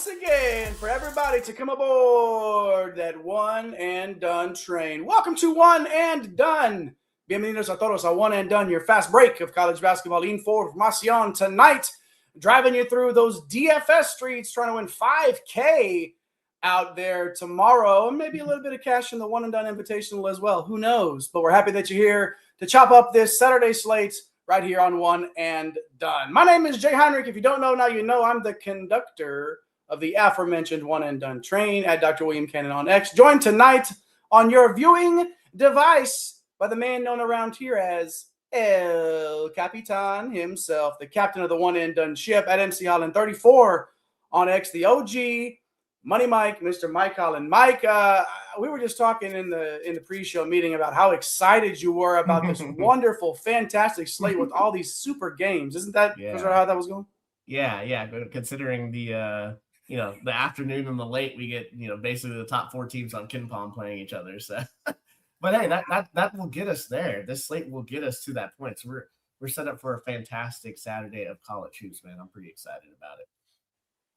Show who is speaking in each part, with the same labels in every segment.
Speaker 1: once again for everybody to come aboard that one and done train. Welcome to One and Done. Bienvenidos a todos a One and Done, your fast break of college basketball información tonight. Driving you through those DFS streets, trying to win $5K out there tomorrow, and maybe a little bit of cash in the One and Done Invitational as well. Who knows? But we're happy that you're here to chop up this Saturday slate right here on One and Done. My name is Jay Heinrich. If you don't know, now you know. I'm the conductor of the aforementioned One and Done train at Dr. William Cannon on X. Joined tonight on your viewing device by the man known around here as El Capitan himself, the captain of the One and Done ship at MC Holland 34 on X, the OG Money Mike, Mr. Mike Holland. Mike, we were just talking in the pre-show meeting about how excited you were about this wonderful, fantastic slate with all these super games. Isn't that how that was going?
Speaker 2: Yeah. Considering the the afternoon and the late, we get basically the top 4 teams on KenPom playing each other. So, but hey, that will get us there. This slate will get us to that point. So we're set up for a fantastic Saturday of college hoops, man. I'm pretty excited about it.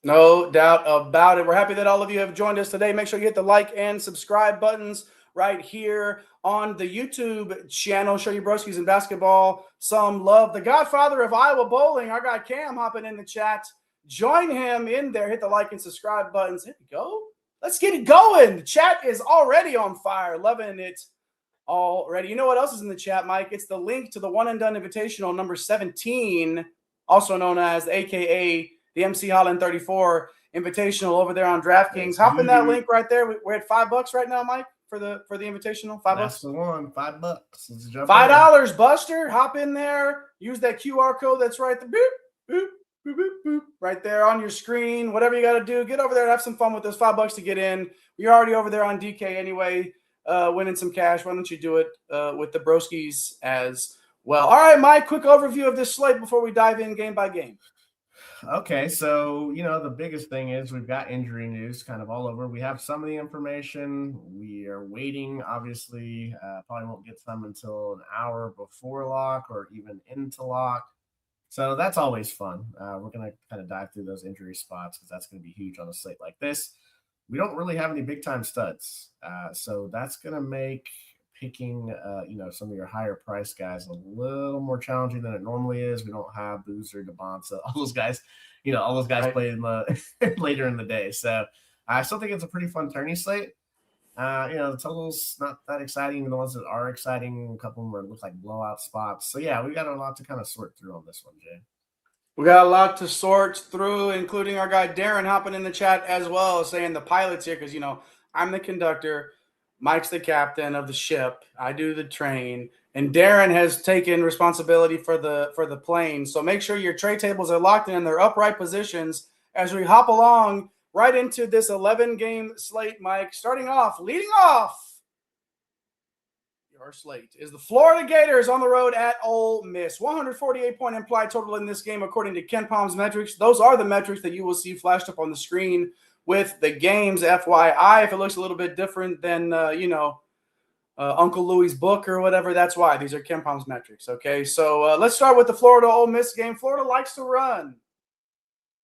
Speaker 1: No doubt about it. We're happy that all of you have joined us today. Make sure you hit the like and subscribe buttons right here on the YouTube channel. Show your broskies in basketball some love. The godfather of Iowa bowling, our guy Cam, hopping in the chat. Join him in there. Hit the like and subscribe buttons. Here we go. Let's get it going. The chat is already on fire. Loving it already. You know what else is in the chat, Mike? It's the link to the One and Done Invitational number 17, also known as AKA the MC Holland 34 Invitational over there on DraftKings. Hop in that link right there. We're at $5 right now, Mike, for the Invitational. $5.
Speaker 2: That's the one. $5. Let's jump
Speaker 1: $5, Buster. Hop in there. Use that QR code that's right there. Boop, boop, boop, boop, boop. Right there on your screen. Whatever you got to do, get over there and have some fun with this. $5 to get in. You're already over there on DK anyway, winning some cash. Why don't you do it with the broskies as well? All right, Mike, quick overview of this slate before we dive in game by game.
Speaker 2: Okay, so, the biggest thing is we've got injury news kind of all over. We have some of the information. We are waiting, obviously. Probably won't get some until an hour before lock or even into lock. So that's always fun. We're going to kind of dive through those injury spots because that's going to be huge on a slate like this. We don't really have any big-time studs. So that's going to make picking, some of your higher price guys a little more challenging than it normally is. We don't have Boozer, DeBonsa, all those guys, play in the later in the day. So I still think it's a pretty fun tourney slate. The total's not that exciting. Even the ones that are exciting, a couple of them look like blowout spots. So yeah, we got a lot to kind of sort through on this one, Jay.
Speaker 1: We got a lot to sort through, including our guy Darren hopping in the chat as well, saying the pilots here because I'm the conductor. Mike's the captain of the ship. I do the train, and Darren has taken responsibility for the plane. So make sure your tray tables are locked in their upright positions as we hop along right into this 11-game slate, Mike. Leading off your slate is the Florida Gators on the road at Ole Miss. 148-point implied total in this game according to KenPom's metrics. Those are the metrics that you will see flashed up on the screen with the games. FYI, if it looks a little bit different than, Uncle Louie's book or whatever, that's why. These are KenPom's metrics, okay? So let's start with the Florida-Ole Miss game. Florida likes to run.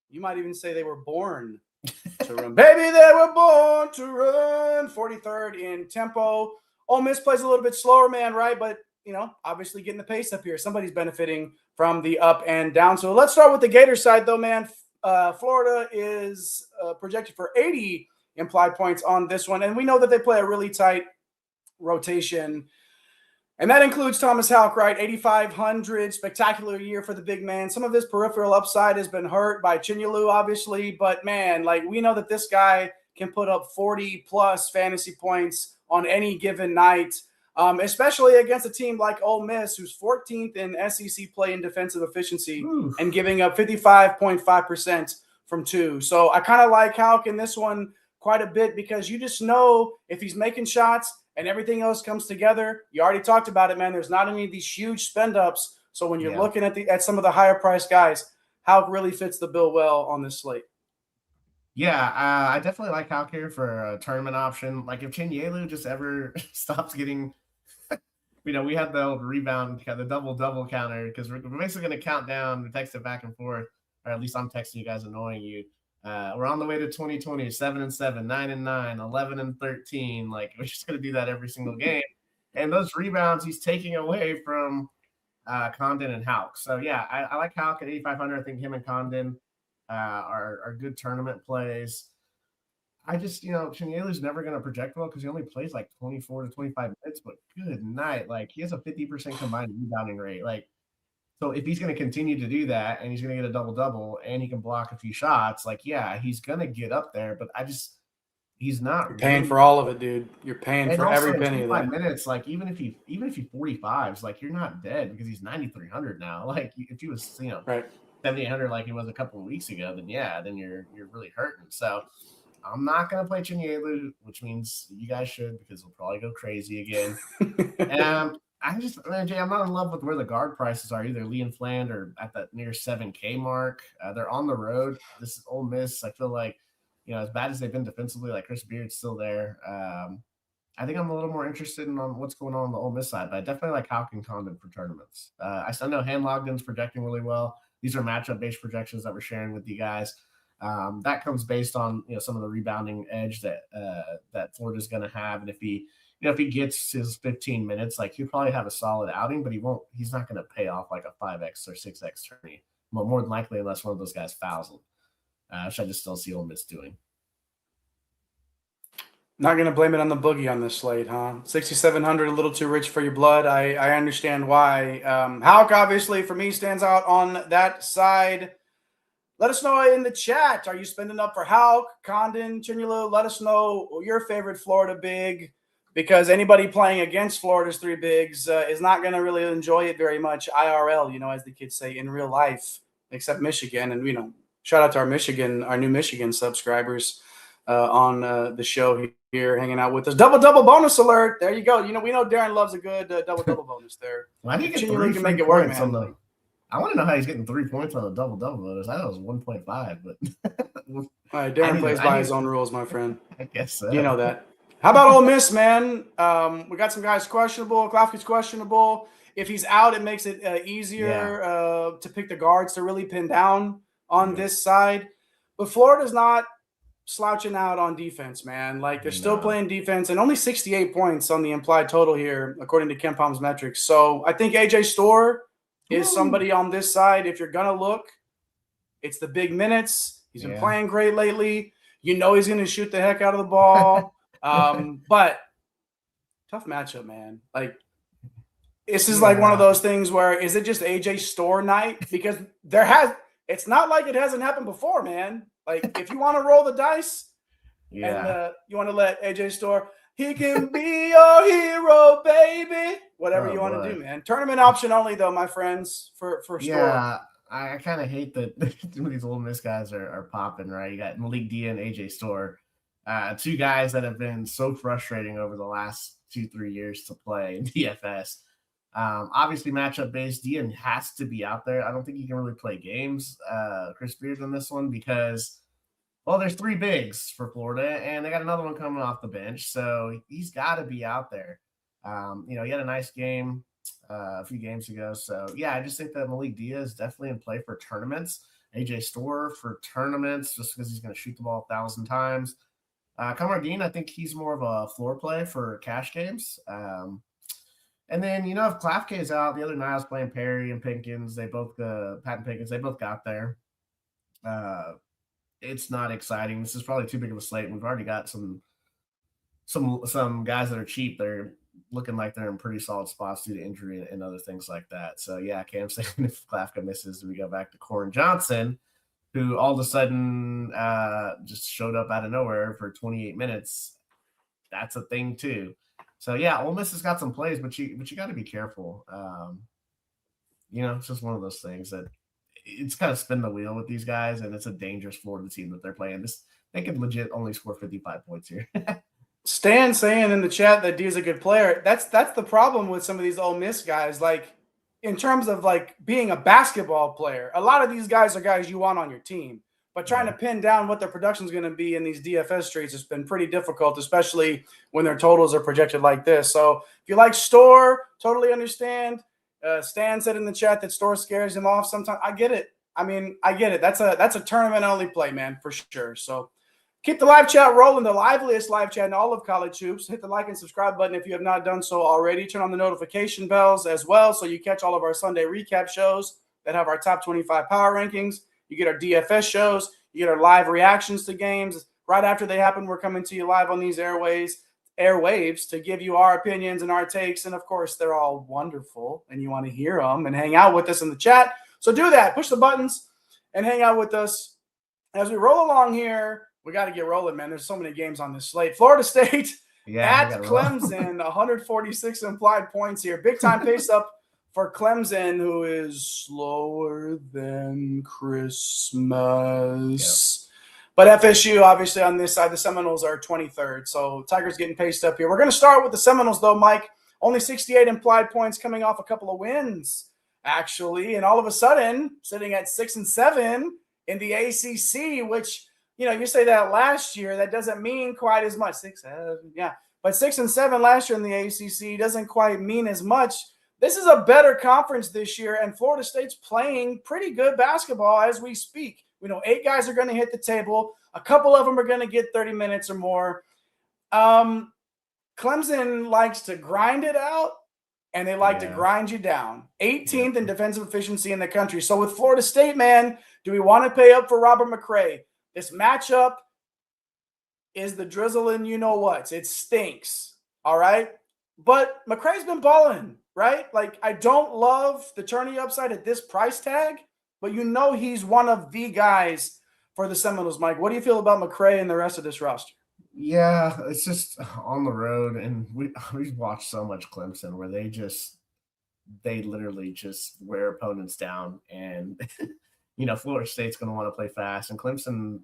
Speaker 1: You might even say they were born to run. Baby, they were born to run. 43rd in tempo. Ole Miss plays a little bit slower, man, right? But, obviously getting the pace up here. Somebody's benefiting from the up and down. So let's start with the Gator side, though, man. Florida is projected for 80 implied points on this one. And we know that they play a really tight rotation. And that includes Thomas Houck, right? 8,500, spectacular year for the big man. Some of his peripheral upside has been hurt by Chinyelu, obviously. But, man, we know that this guy can put up 40-plus fantasy points on any given night, especially against a team like Ole Miss, who's 14th in SEC play in defensive efficiency and giving up 55.5% from 2. So I kind of like Houck in this one quite a bit because you just know if he's making shots and everything else comes together. You already talked about it, man. There's not any of these huge spend-ups. So when you're looking at some of the higher-priced guys, Houck really fits the bill well on this slate.
Speaker 2: Yeah, I definitely like Houck here for a tournament option. Like if Chinyelu just ever stops getting we had the old rebound, the double counter because we're basically going to count down. We text it back and forth, or at least I'm texting you guys, annoying you We're on the way to 2020, 7-7, 9-9, 11-13. Like, we're just going to do that every single game. And those rebounds he's taking away from Condon and Houck. So, yeah, I like Houck at 8,500. I think him and Condon are good tournament plays. I just, Chinielu's never going to project well because he only plays like 24 to 25 minutes, but good night. Like, he has a 50% combined rebounding rate. Like, so if he's going to continue to do that and he's going to get a double-double and he can block a few shots, like, yeah, he's going to get up there, but he's not
Speaker 1: You're paying for all of it, dude. You're paying for every penny of that.
Speaker 2: Minutes, like, even if he 45s, like, you're not dead because he's 9,300 now. Like, if he was,
Speaker 1: right,
Speaker 2: 7,800 like he was a couple of weeks ago, then yeah, then you're really hurting. So I'm not going to play Chinyelu, which means you guys should, because we'll probably go crazy again. And Jay, I'm not in love with where the guard prices are either. Lee and Fland are at that near 7K mark. They're on the road. This is Ole Miss. I feel like, as bad as they've been defensively, like Chris Beard's still there. I think I'm a little more interested in on what's going on the Ole Miss side, but I definitely like Houck and Condon for tournaments. I still know Han Logden's projecting really well. These are matchup-based projections that we're sharing with you guys. That comes based on some of the rebounding edge that Florida's going to have, and if he gets his 15 minutes, like, he'll probably have a solid outing, but he's not going to pay off like a 5x or 6x tourney. Well, more than likely, unless one of those guys fouls him, which I just still see Ole Miss doing.
Speaker 1: Not going to blame it on the boogie on this slate, huh? 6,700, a little too rich for your blood. I understand why. Houck, obviously, for me, stands out on that side. Let us know in the chat. Are you spending up for Houck, Condon, Chinyelu? Let us know your favorite Florida big, because anybody playing against Florida's three bigs is not going to really enjoy it very much IRL, as the kids say, in real life, except Michigan. And, shout out to our new Michigan subscribers on the show here, hanging out with us. Double bonus alert. There you go. We know Darren loves a good double bonose there.
Speaker 2: Why do you get Chinyelu can make it work, man? I want to know how he's getting 3 points on a double bonus. I thought it was 1.5, but
Speaker 1: all right, Darren plays by his own rules, my friend.
Speaker 2: I guess so.
Speaker 1: You know that. How about Ole Miss, man? We got some guys questionable. Klafki's questionable. If he's out, it makes it easier to pick the guards to really pin down on this side. But Florida's not slouching out on defense, man. Like, they're still playing defense, and only 68 points on the implied total here, according to Ken Palm's metrics. So I think AJ Storr is somebody on this side. If you're going to look, it's the big minutes. He's been playing great lately. He's going to shoot the heck out of the ball. But tough matchup, man. Like, this is like one of those things where, is it just AJ Storr night? Because it's not like it hasn't happened before, man. Like, if you want to roll the dice and you want to let AJ Storr, he can be your hero, baby. Whatever you want to do, man. Tournament option only, though, my friends, for Storr.
Speaker 2: Yeah, I kind of hate that these Ole Miss guys are popping, right? You got Malik Dia and AJ Storr. Two guys that have been so frustrating over the last 2-3 years to play in DFS. Obviously, matchup based. Dian has to be out there. I don't think he can really play games, Chris Beard, on this one, because, well, there's 3 bigs for Florida, and they got another one coming off the bench, so he's got to be out there. He had a nice game a few games ago. So, yeah, I just think that Malik Dia is definitely in play for tournaments. AJ Storr for tournaments, just because he's going to shoot the ball 1,000 times. Kamar Dean, I think he's more of a floor play for cash games. And then, if Klafke is out, the other night I was playing Perry and Pinkins. Pat and Pinkins, they both got there. It's not exciting. This is probably too big of a slate. We've already got some guys that are cheap. They're looking like they're in pretty solid spots due to injury and other things like that. So, yeah, Cam's saying if Klafka misses, we go back to Corin Johnson, who all of a sudden just showed up out of nowhere for 28 minutes. That's a thing too. So, yeah, Ole Miss has got some plays, but you got to be careful. It's just one of those things that it's kind of spin the wheel with these guys, and it's a dangerous Florida team that they're playing. They could legit only score 55 points here.
Speaker 1: Stan saying in the chat that D's a good player. That's the problem with some of these Ole Miss guys. Like, in terms of like being a basketball player, a lot of these guys are guys you want on your team, but trying to pin down what their production is going to be in these DFS streets has been pretty difficult, especially when their totals are projected like this. So if you like Storr, totally understand. Stan said in the chat that Storr scares him off sometimes. I get it. I mean, I get it. That's a tournament only play, man, for sure. So keep the live chat rolling, the liveliest live chat in all of college hoops. Hit the like and subscribe button if you have not done so already. Turn on the notification bells as well so you catch all of our Sunday recap shows that have our top 25 power rankings. You get our DFS shows. You get our live reactions to games. Right after they happen, we're coming to you live on these airwaves to give you our opinions and our takes. And, of course, they're all wonderful, and you want to hear them and hang out with us in the chat. So do that. Push the buttons and hang out with us. As we roll along here, we got to get rolling, man. There's so many games on this slate. Florida State at Clemson, 146 implied points here. Big-time pace up for Clemson, who is slower than Christmas. Yep. But FSU, obviously, on this side, the Seminoles are 23rd. So Tigers getting paced up here. We're going to start with the Seminoles, though, Mike. Only 68 implied points coming off a couple of wins, actually. And all of a sudden, sitting at 6-7 in the ACC, which, you say that last year, that doesn't mean quite as much. 6-7, yeah. But 6-7 last year in the ACC doesn't quite mean as much. This is a better conference this year, and Florida State's playing pretty good basketball as we speak. We know 8 guys are going to hit the table. A couple of them are going to get 30 minutes or more. Clemson likes to grind it out, and they like to grind you down. 18th in defensive efficiency in the country. So with Florida State, man, do we want to pay up for Robert McCray? This matchup is the drizzle and you-know-what. It stinks, all right? But McCray's been balling, right? Like, I don't love the tourney upside at this price tag, but he's one of the guys for the Seminoles, Mike. What do you feel about McCray and the rest of this roster?
Speaker 2: Yeah, it's just on the road, and we've watched so much Clemson where they literally just wear opponents down, and Florida State's going to want to play fast, and Clemson,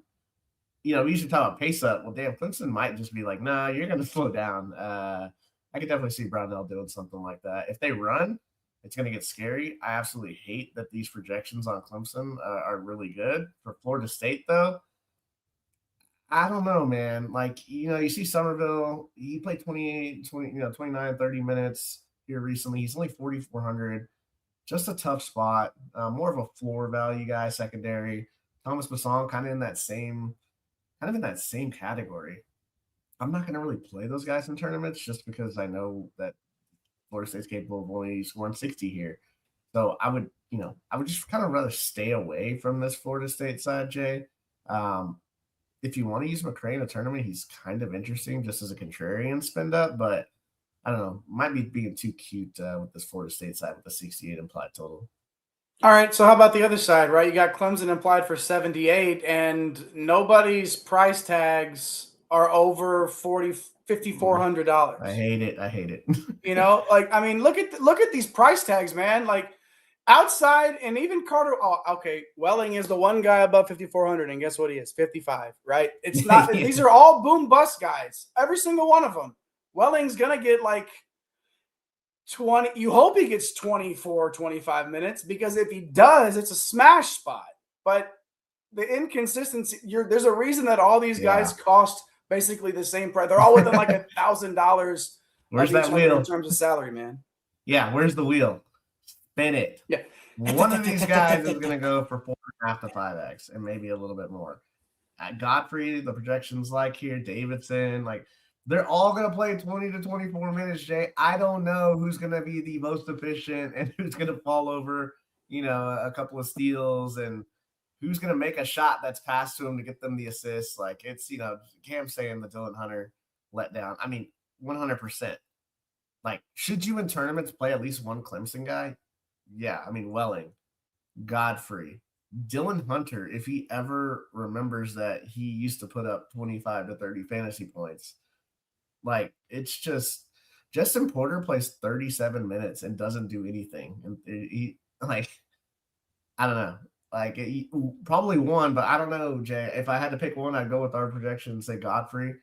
Speaker 2: we usually talk about pace up. Well, damn, Clemson might just be like, nah, you're going to slow down. I could definitely see Brownell doing something like that. If they run, it's going to get scary. I absolutely hate that these projections on Clemson are really good. For Florida State, though, I don't know, man. Like, you see Somerville, he played 29, 30 minutes here recently. He's only 4,400. Just a tough spot. More of a floor value guy, secondary. Thomas Basson kind of in that same category. I'm not going to really play those guys in tournaments just because I know that Florida State's capable of only scoring 60 here. So I would just kind of rather stay away from this Florida State side, Jay. If you want to use McCray in a tournament, he's kind of interesting just as a contrarian spend up, but I don't know, might be being too cute with this Florida State side with the 68 implied total.
Speaker 1: All right, so how about the other side, right? You got Clemson implied for 78, and nobody's price tags are over $5,400.
Speaker 2: I hate it.
Speaker 1: Look at these price tags, man. Like, outside, and even Carter. Oh, okay. Welling is the one guy above 5,400, and guess what he is? 55, right? It's not. These are all boom bust guys. Every single one of them. Welling's gonna get like 20. You hope he gets 24, 25 minutes, because if he does, it's a smash spot. But the inconsistency. There's a reason that all these guys cost basically the same price. They're all within like $1,000.
Speaker 2: Where's that wheel
Speaker 1: in terms of salary, man?
Speaker 2: Yeah, where's the wheel? Spin it.
Speaker 1: Yeah.
Speaker 2: One of these guys is going to go for 4.5 to 5x and maybe a little bit more. Godfrey, the projections like here, Davidson, like they're all going to play 20 to 24 minutes, Jay. I don't know who's going to be the most efficient and who's going to fall over, a couple of steals, and who's going to make a shot that's passed to him to get them the assist. Like, it's, Cam saying the Dylan Hunter letdown. I mean, 100%. Like, should you in tournaments play at least one Clemson guy? Yeah, I mean, Welling, Godfrey, Dylan Hunter, if he ever remembers that he used to put up 25 to 30 fantasy points. Like, it's just Justin Porter plays 37 minutes and doesn't do anything. And he I don't know. Like, he probably won, but I don't know, Jay. If I had to pick one, I'd go with our projection and say Godfrey,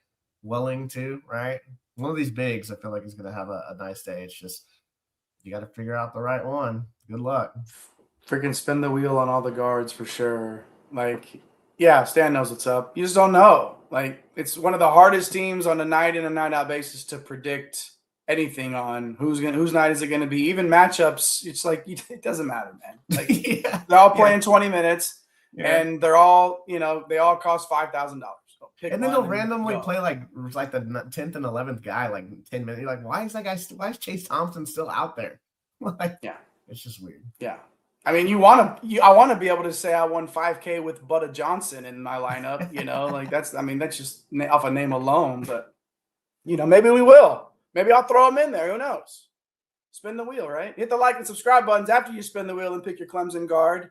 Speaker 2: Welling too, right? One of these bigs, I feel like, is going to have a nice day. It's just, you got to figure out the right one. Good luck.
Speaker 1: Freaking spin the wheel on all the guards for sure. Like, yeah, Stan knows what's up. You just don't know. Like, it's one of the hardest teams on a night in and night out basis to predict anything on whose night is it going to be. Even matchups, it's like it doesn't matter, man. Like they're all playing 20 minutes, and they're all they all cost $5,000.
Speaker 2: And then they'll randomly play like the 10th and 11th guy like 10 minutes. You're like, why is Chase Thompson still out there? Like, it's just weird.
Speaker 1: Yeah. I mean, I want to be able to say I won 5K with Butta Johnson in my lineup, like that's just off a name alone, but maybe we will. Maybe I'll throw him in there. Who knows? Spin the wheel, right? Hit the like and subscribe buttons after you spin the wheel and pick your Clemson guard.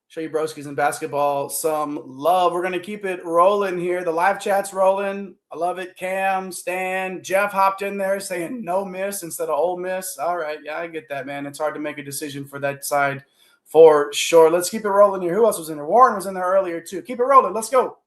Speaker 1: Show you broskies in basketball some love. We're going to keep it rolling here. The live chat's rolling. I love it. Cam, Stan, Jeff hopped in there saying no miss instead of Ole Miss. All right. Yeah, I get that, man. It's hard to make a decision for that side for sure. Let's keep it rolling here. Who else was in there? Warren was in there earlier too. Keep it rolling. Let's go.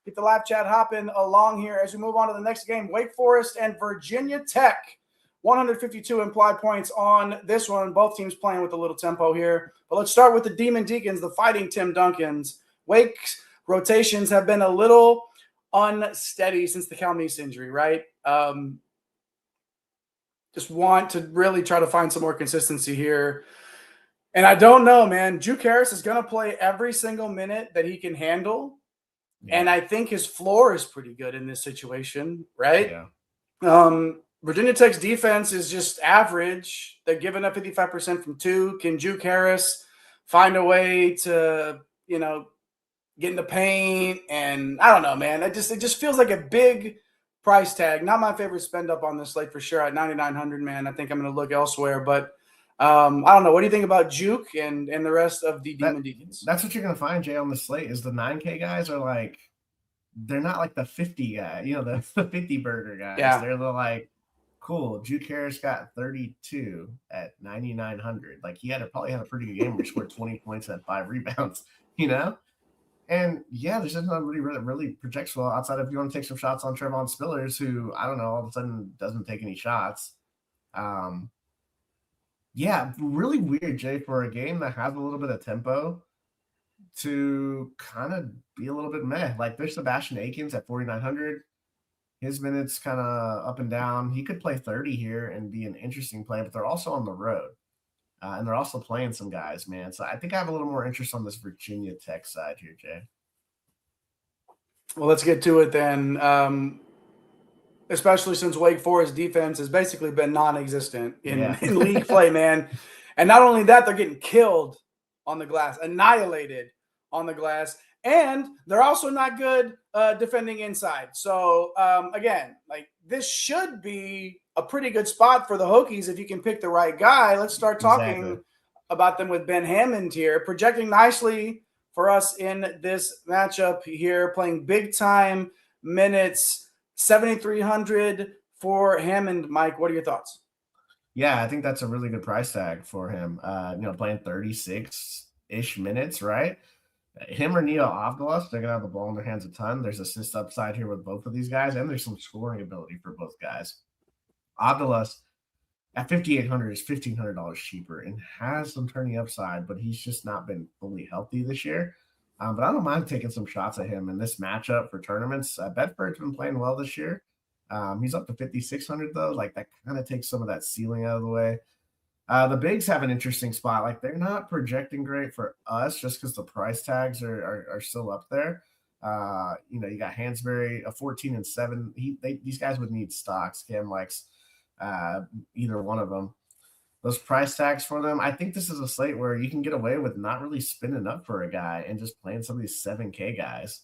Speaker 1: Keep the live chat hopping along here as we move on to the next game. Wake Forest and Virginia Tech. 152 implied points on this one. Both teams playing with a little tempo here. But let's start with the Demon Deacons, the Fighting Tim Duncans. Wake's rotations have been a little unsteady since the Calmeese injury, right? Just want to really try to find some more consistency here. And I don't know, man. Juke Harris is going to play every single minute that he can handle. Yeah. And I think his floor is pretty good in this situation, right? Yeah. Virginia Tech's defense is just average. They're giving up 55% from two. Can Juke Harris find a way to, get in the paint? And I don't know, man. It just feels like a big price tag. Not my favorite spend up on this slate for sure at 9,900, man. I think I'm going to look elsewhere. But I don't know. What do you think about Juke and the rest of the Demon Deacons?
Speaker 2: That's what you're going to find, Jay, on the slate is the 9K guys are like, they're not like the 50 guy, the 50 burger guys. Yeah. They're like, cool. Juke Harris got 32 at 9,900. Like he probably had a pretty good game where he scored 20 points and 5 rebounds, And yeah, there's just nobody really projects well outside of if you want to take some shots on Trevon Spillers, who I don't know, all of a sudden doesn't take any shots. Yeah, really weird, Jay, for a game that has a little bit of tempo to kind of be a little bit meh. Like there's Sebastian Akins at 4,900. His minutes kind of up and down. He could play 30 here and be an interesting play, but they're also on the road. And they're also playing some guys, man. So I think I have a little more interest on this Virginia Tech side here, Jay.
Speaker 1: Well, let's get to it then. Especially since Wake Forest defense has basically been non-existent in league play, man. And not only that, they're getting killed on the glass, annihilated on the glass. And they're also not good defending inside. So, again, like this should be a pretty good spot for the Hokies if you can pick the right guy. Let's start talking about them with Ben Hammond here. Projecting nicely for us in this matchup here, playing big-time minutes, 7,300 for Hammond. Mike, what are your thoughts?
Speaker 2: Yeah, I think that's a really good price tag for him. Playing 36-ish minutes, right? Him or Neo Avdilas, they're going to have the ball in their hands a ton. There's assist upside here with both of these guys, and there's some scoring ability for both guys. Avdilas at 5,800 is $1,500 cheaper and has some turning upside, but he's just not been fully healthy this year. But I don't mind taking some shots at him in this matchup for tournaments. Bedford's been playing well this year. He's up to 5,600 though. Like that kind of takes some of that ceiling out of the way. The bigs have an interesting spot. Like they're not projecting great for us just because the price tags are still up there. You got Hansberry, a 14 and 7. These guys would need stocks. Cam likes either one of them. Those price tags for them, I think this is a slate where you can get away with not really spinning up for a guy and just playing some of these 7K guys.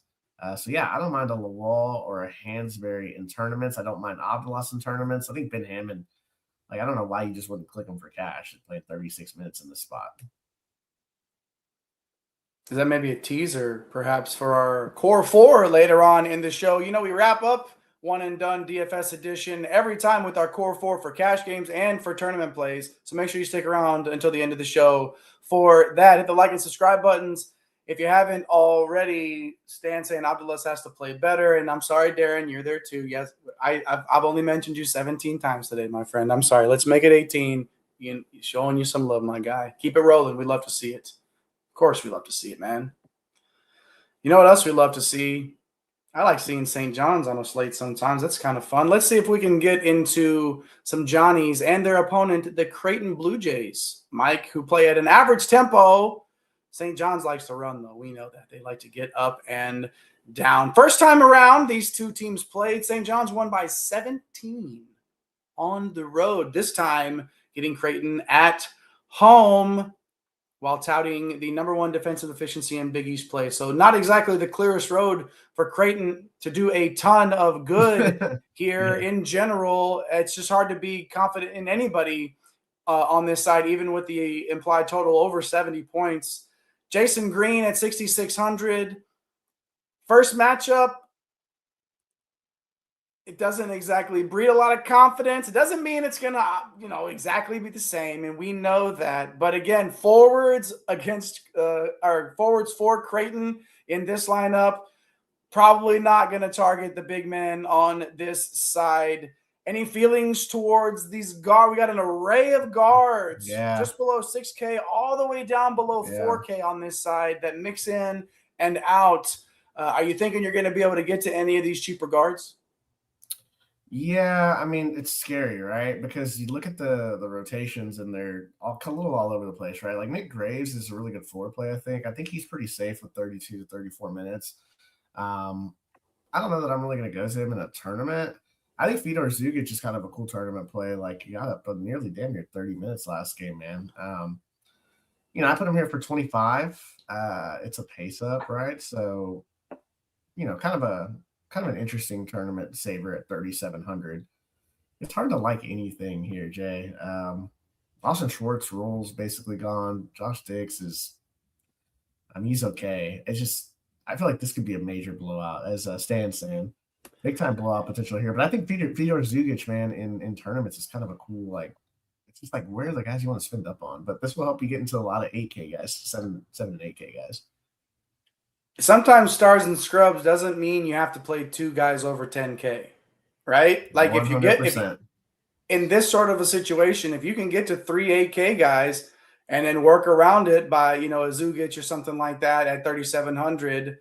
Speaker 2: So yeah, I don't mind a Lawal or a Hansberry in tournaments. I don't mind Avdilas in tournaments. I think Ben Hammond, I don't know why you just wouldn't click him for cash and play 36 minutes in this spot.
Speaker 1: Is that maybe a teaser perhaps for our core four later on in the show? We wrap up one and done DFS edition every time with our core four for cash games and for tournament plays. So make sure you stick around until the end of the show for that. Hit the like and subscribe buttons. If you haven't already, Stan saying Avdilas has to play better. And I'm sorry, Darren, you're there too. Yes, I've only mentioned you 17 times today, my friend. I'm sorry. Let's make it 18. Showing you some love, my guy. Keep it rolling. We'd love to see it. Of course we love to see it, man. You know what else we love to see? I like seeing St. John's on a slate sometimes. That's kind of fun. Let's see if we can get into some Johnnies and their opponent, the Creighton Blue Jays. Mike, who play at an average tempo. St. John's likes to run, though. We know that. They like to get up and down. First time around, these two teams played. St. John's won by 17 on the road. This time, getting Creighton at home, while touting the number one defensive efficiency in Big East play. So not exactly the clearest road for Creighton to do a ton of good here in general. It's just hard to be confident in anybody on this side, even with the implied total over 70 points. Jason Green at 6,600. First matchup, it doesn't exactly breed a lot of confidence. It doesn't mean it's going to, exactly be the same. And we know that. But again, forwards for Creighton in this lineup, probably not going to target the big men on this side. Any feelings towards these guards? We got an array of guards just below 6K, all the way down below 4K on this side that mix in and out. Are you thinking you're going to be able to get to any of these cheaper guards?
Speaker 2: Yeah, I mean, it's scary, right? Because you look at the rotations and they're a little all over the place, right? Like Nick Graves is a really good floor play, I think. I think he's pretty safe with 32 to 34 minutes. I don't know that I'm really going to go to him in a tournament. I think Fedor Zugic is kind of a cool tournament play. Like, he got up nearly damn near 30 minutes last game, man. I put him here for 25. It's a pace up, right? So, kind of an interesting tournament saver at 3,700. It's hard to like anything here, Jay. Austin Schwartz rules basically gone. Josh Dix he's okay. It's just, I feel like this could be a major blowout, as Stan's saying. Big time blowout potential here. But I think Fedor Zugic, man, in tournaments is kind of a cool, it's just like, where are the guys you want to spend up on? But this will help you get into a lot of 8K guys, 7 and 8K guys.
Speaker 3: Sometimes stars and scrubs doesn't mean you have to play two guys over 10K, right? Like
Speaker 2: 100%.
Speaker 1: if in this sort of a situation, if you can get to 3 8K guys and then work around it by, a Zugic or something like that at 3,700,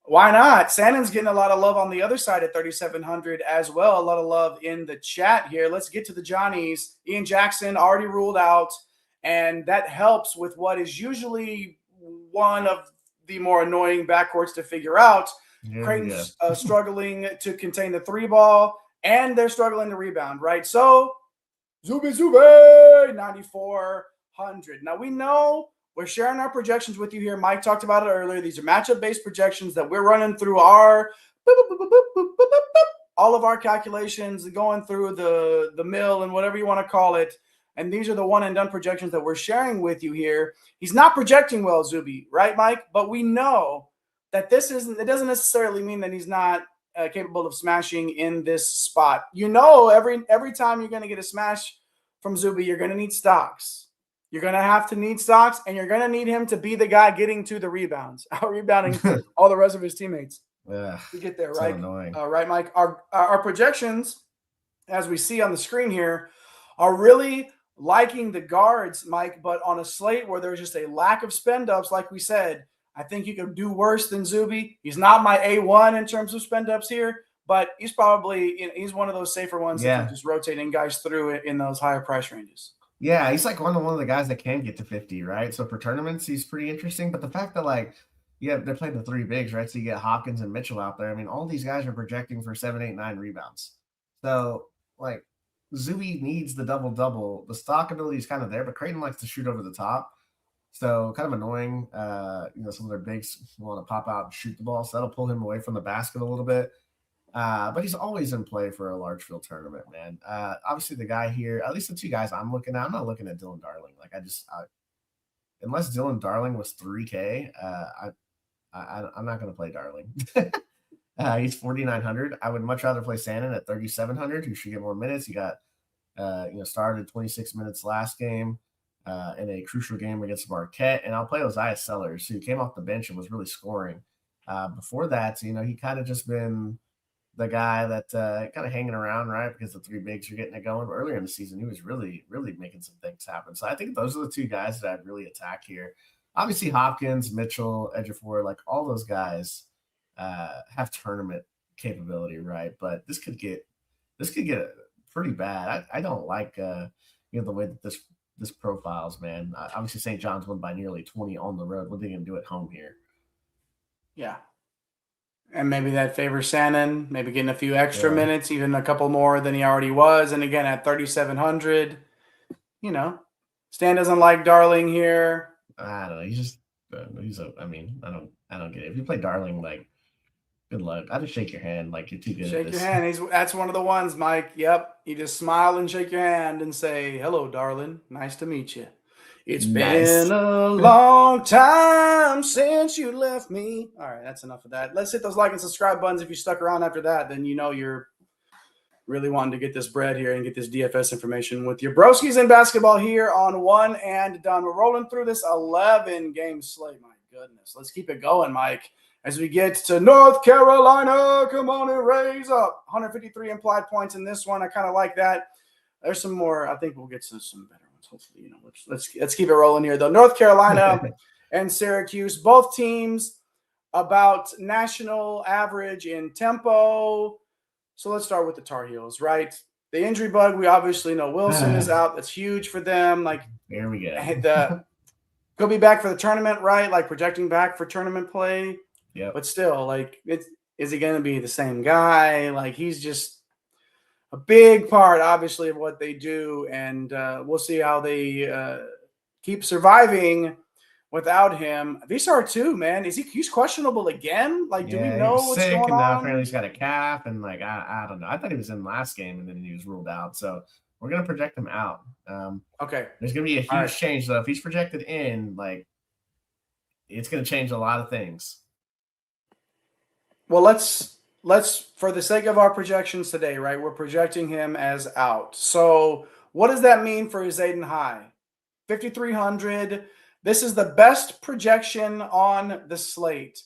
Speaker 1: why not? Sannon's getting a lot of love on the other side at 3,700 as well. A lot of love in the chat here. Let's get to the Johnnies. Ian Jackson already ruled out, and that helps with what is usually one of the more annoying backcourts to figure out. Creighton's struggling to contain the 3 ball, and they're struggling to rebound, right? So, Zuby, 9,400. Now, we know we're sharing our projections with you here. Mike talked about it earlier. These are matchup-based projections that we're running through all of our calculations, going through the mill and whatever you want to call it. And these are the one-and-done projections that we're sharing with you here. He's not projecting well, Zuby, right, Mike? But we know that it doesn't necessarily mean that he's not capable of smashing in this spot. Every time you're going to get a smash from Zuby, you're going to need stocks. You're going to have to need stocks, and you're going to need him to be the guy getting to the rebounds, out-rebounding all the rest of his teammates.
Speaker 2: Yeah,
Speaker 1: to get there, right?
Speaker 2: Annoying.
Speaker 1: Right, Mike? Our projections, as we see on the screen here, are really liking the guards, Mike, but on a slate where there's just a lack of spend-ups, like we said, I think you could do worse than Zuby. He's not my A1 in terms of spend-ups here, but he's probably he's one of those safer ones that can just rotating guys through it in those higher price ranges.
Speaker 2: Yeah, he's like one of the guys that can get to 50, right? So for tournaments, he's pretty interesting. But the fact that they're playing the 3 bigs, right? So you get Hawkins and Mitchell out there. I mean, all these guys are projecting for 7, 8, 9 rebounds. So Zuby needs the double-double. The stock ability is kind of there, but Creighton likes to shoot over the top. So kind of annoying. Some of their bigs want to pop out and shoot the ball. So that'll pull him away from the basket a little bit. But he's always in play for a large field tournament, man. Obviously, the guy here, at least the 2 guys I'm looking at, I'm not looking at Dylan Darling. Unless Dylan Darling was 3K, I'm not going to play Darling. He's 4,900. I would much rather play Sannon at 3,700, who should get more minutes. He got, started 26 minutes last game in a crucial game against Marquette. And I'll play Ozias Sellers, who came off the bench and was really scoring. Before that, he kind of just been the guy that kind of hanging around, right? Because the 3 bigs are getting it going. But earlier in the season, he was really, really making some things happen. So I think those are the 2 guys that I'd really attack here. Obviously, Hopkins, Mitchell, Ejiofor, all those guys have tournament capability, right? But this could get pretty bad. I don't like the way that this profiles, man. Obviously, St. John's won by nearly 20 on the road. What are they going to do at home here?
Speaker 1: Yeah. And maybe that favors Shannon, maybe getting a few extra minutes, even a couple more than he already was. And again, at 3,700, Stan doesn't like Darling here.
Speaker 2: I don't know. I don't get it. If you play Darling, like, good luck. I just shake your hand like you're too good at this.
Speaker 1: Shake your hand. That's one of the ones, Mike. Yep. You just smile and shake your hand and say, hello, darling. Nice to meet you. It's been a long time since you left me. All right, that's enough of that. Let's hit those like and subscribe buttons. If you stuck around after that, then you're really wanting to get this bread here and get this DFS information with your broskies in basketball here on One and Done. We're rolling through this 11-game slate. My goodness. Let's keep it going, Mike. As we get to North Carolina, come on and raise up. 153 implied points in this one. I kind of like that. There's some more. I think we'll get to some better ones. Hopefully, let's keep it rolling here, though. North Carolina and Syracuse, both teams about national average in tempo. So let's start with the Tar Heels, right? The injury bug, we obviously know Wilson is out. That's huge for them. Like,
Speaker 2: here we go.
Speaker 1: He'll be back for the tournament, right? Like projecting back for tournament play.
Speaker 2: Yeah.
Speaker 1: But still, like, is he going to be the same guy? Like, he's just a big part, obviously, of what they do. And we'll see how they keep surviving without him. Visar too, man. He's questionable again? Like, do we know what's
Speaker 2: sick,
Speaker 1: going
Speaker 2: and
Speaker 1: on?
Speaker 2: now apparently he's got a calf, and like I don't know. I thought he was in last game, and then he was ruled out. So we're gonna project him out.
Speaker 1: Okay.
Speaker 2: There's gonna be a huge change though. If he's projected in, like, it's gonna change a lot of things.
Speaker 1: Well, let's for the sake of our projections today, right? We're projecting him as out. So what does that mean for his Zayden High? 5,300. This is the best projection on the slate.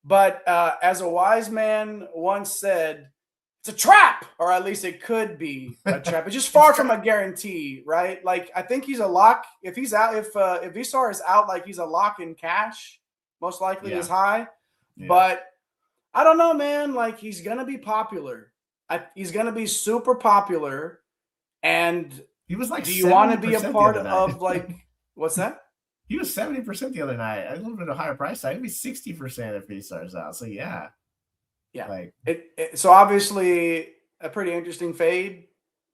Speaker 1: But as a wise man once said, it's a trap, or at least it could be a trap. It's just far from a guarantee, right? Like, I think he's a lock. If he's out, if Visar is out, like, he's a lock in cash, most likely is high. Yeah. But I don't know, man. Like, he's going to be popular. He's going to be super popular. And
Speaker 2: he was like,
Speaker 1: do you want to be a part of, like, what's that?
Speaker 2: He was 70% the other night. A little bit of higher price tag. It'd be 60% if he starts out. So yeah. Like
Speaker 1: so obviously a pretty interesting fade,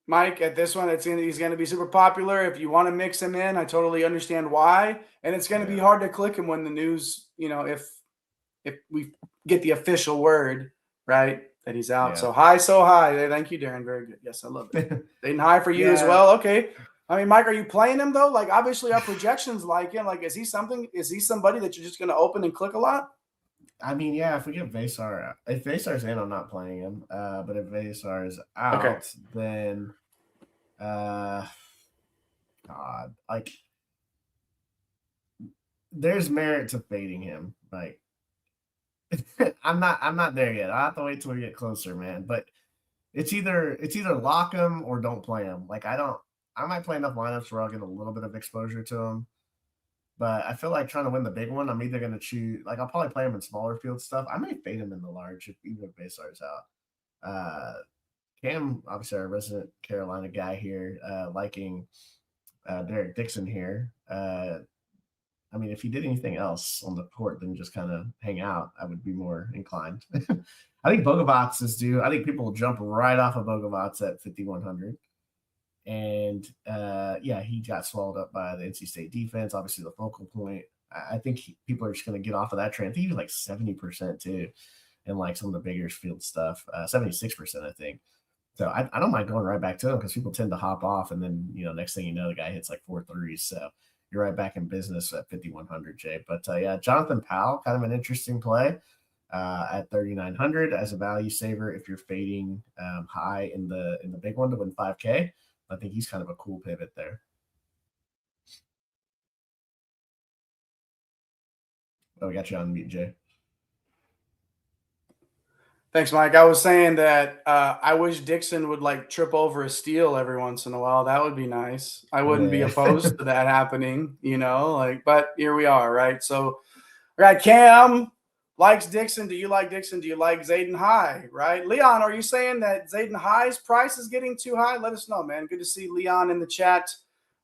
Speaker 1: Mike. At this one, he's going to be super popular. If you want to mix him in, I totally understand why. And it's going to be hard to click him when the news, if we get the official word, right, that he's out. Yeah. So high. Thank you, Darren. Very good. Yes, I love it. Zayden High for you as well. Okay. I mean, Mike, are you playing him though? Like, obviously our projections like him. Like, is he somebody that you're just going to open and click a lot?
Speaker 2: I mean, yeah, if we get Visar, if Vasar's in, I'm not playing him. But if Vasar is out, then God, like, there's merit to fading him. Like, I'm not there yet. I have to wait till we get closer, man. But it's either lock him or don't play him. Like, I might play enough lineups where I'll get a little bit of exposure to him. But I feel like trying to win the big one, I'm either going to choose – like, I'll probably play him in smaller field stuff. I may fade him in the large even if Vasar's out. Cam, obviously our resident Carolina guy here, liking Derek Dixon here. I mean, if he did anything else on the court than just kind of hang out, I would be more inclined. I think Bogovac is due. I think people will jump right off of Bogovac at 5,100. And, he got swallowed up by the NC State defense, obviously the focal point. I think people are just going to get off of that train. I think he was like 70% too in like some of the bigger field stuff, 76%, I think. So I don't mind going right back to him because people tend to hop off. And then, next thing you know, the guy hits like 4 threes. So you're right back in business at 5,100, Jay. But, Jonathan Powell, kind of an interesting play at 3,900 as a value saver if you're fading high in the big one to win 5K. I think he's kind of a cool pivot there. Oh, we got you on mute, Jay.
Speaker 1: Thanks, Mike. I was saying that I wish Dixon would like trip over a steal every once in a while. That would be nice. I wouldn't be opposed to that happening, but here we are, right? So we got Cam, likes Dixon. Do you like Dixon? Do you like Zayden High, right? Leon, are you saying that Zayden High's price is getting too high? Let us know, man. Good to see Leon in the chat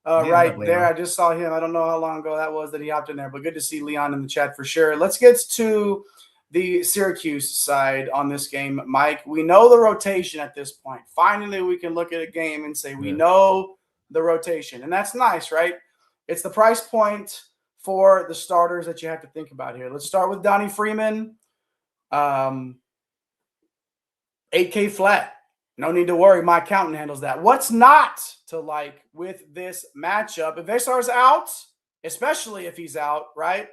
Speaker 1: right there. I just saw him. I don't know how long ago that was that he hopped in there, but good to see Leon in the chat for sure. Let's get to the Syracuse side on this game, Mike. We know the rotation at this point. Finally, we can look at a game and say we know the rotation, and that's nice, right? It's the price point for the starters that you have to think about here. Let's start with Donnie Freeman. 8K flat. No need to worry. My accountant handles that. What's not to like with this matchup? If Vesar's out, especially if he's out, right,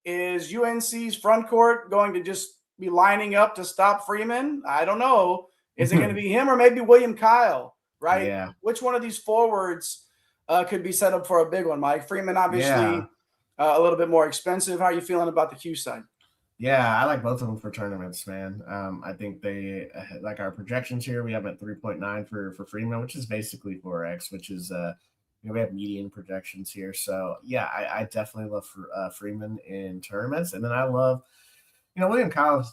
Speaker 1: is UNC's front court going to just be lining up to stop Freeman? I don't know. Is it going to be him or maybe William Kyle, right?
Speaker 2: Yeah.
Speaker 1: Which one of these forwards could be set up for a big one, Mike? Freeman, obviously, a little bit more expensive. How are you feeling about the Q side?
Speaker 2: Yeah, I like both of them for tournaments, man. I think they like our projections here. We have at 3.9 for Freeman, which is basically 4x, which is we have median projections here. So yeah, I definitely love Freeman in tournaments, and then I love, William Kyle.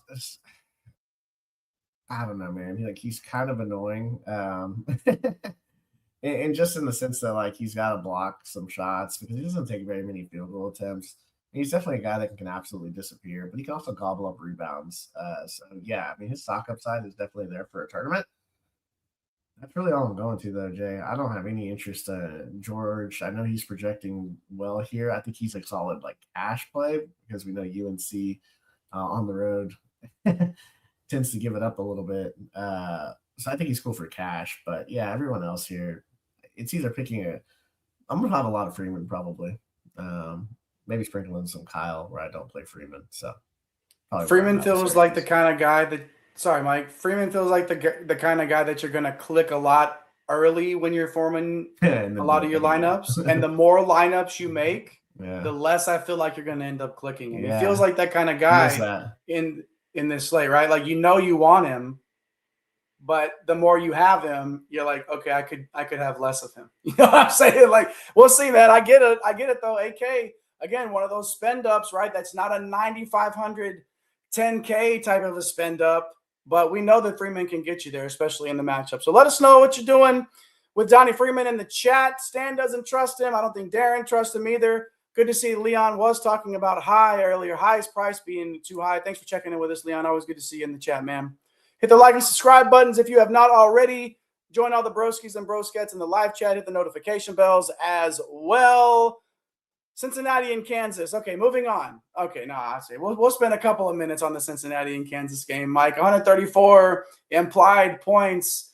Speaker 2: I don't know, man. He's kind of annoying, and just in the sense that like he's got to block some shots because he doesn't take very many field goal attempts. He's definitely a guy that can absolutely disappear, but he can also gobble up rebounds. So, yeah, I mean, his stock upside is definitely there for a tournament. That's really all I'm going to, though, Jay. I don't have any interest in George. I know he's projecting well here. I think he's a solid, cash play because we know UNC on the road tends to give it up a little bit. So I think he's cool for cash. But, yeah, everyone else here, it's either picking I'm going to have a lot of Freeman probably. Maybe sprinkle in some Kyle where I don't play Freeman. So
Speaker 1: Freeman feels like the kind of guy that – sorry, Mike. Freeman feels like the kind of guy that you're going to click a lot early when you're forming a lot of your lineups. And the more lineups you make, the less I feel like you're going to end up clicking. And he feels like that kind of guy in this slate, right? Like, you want him, but the more you have him, you're like, okay, I could have less of him. You know what I'm saying? Like, we'll see, man. I get it though. AK. Again, one of those spend ups, right? That's not a 9,500 10K type of a spend up, but we know that Freeman can get you there, especially in the matchup. So let us know what you're doing with Donnie Freeman in the chat. Stan doesn't trust him. I don't think Darren trusts him either. Good to see Leon was talking about High earlier. High's price being too high. Thanks for checking in with us, Leon. Always good to see you in the chat, man. Hit the like and subscribe buttons if you have not already. Join all the broskies and broskets in the live chat. Hit the notification bells as well. Cincinnati and Kansas. Okay, moving on. Okay, no, I see. We'll spend a couple of minutes on the Cincinnati and Kansas game, Mike. 134 implied points.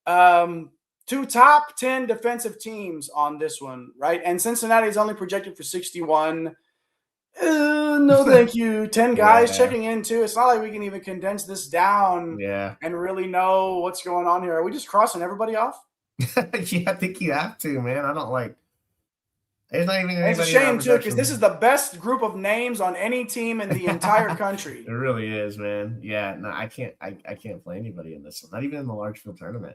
Speaker 1: Two top 10 defensive teams on this one, right? And Cincinnati is only projected for 61. No, thank you. 10 guys checking in too. It's not like we can even condense this down and really know what's going on here. Are we just crossing everybody off?
Speaker 2: Yeah, I think you have to, man. I don't like. There's not even anybody.
Speaker 1: It's a shame too, because this is the best group of names on any team in the entire country.
Speaker 2: It really is, man. Yeah, no, I can't play anybody in this one. Not even in the large field tournament.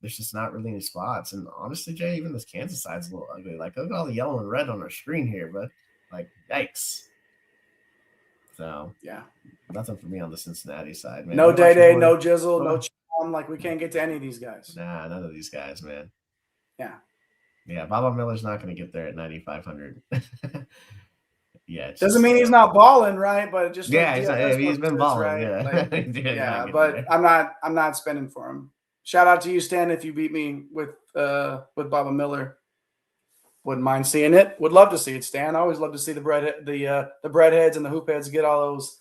Speaker 2: There's just not really any spots. And honestly, Jay, even this Kansas side's a little ugly. Like, look at all the yellow and red on our screen here, but yikes. So yeah, nothing for me on the Cincinnati side, man.
Speaker 1: No Day, no Jizzle, no Chum. Like, we can't get to any of these guys.
Speaker 2: Nah, none of these guys, man.
Speaker 1: Yeah.
Speaker 2: Yeah, Baba Miller's not going to get there at 9,500. Yeah,
Speaker 1: doesn't mean he's not balling, right? But it just
Speaker 2: he's been balling,
Speaker 1: right?
Speaker 2: Like,
Speaker 1: but I'm not spending for him. Shout out to you, Stan, if you beat me with Baba Miller. Wouldn't mind seeing it. Would love to see it, Stan. I always love to see the breadheads and the hoop heads get all those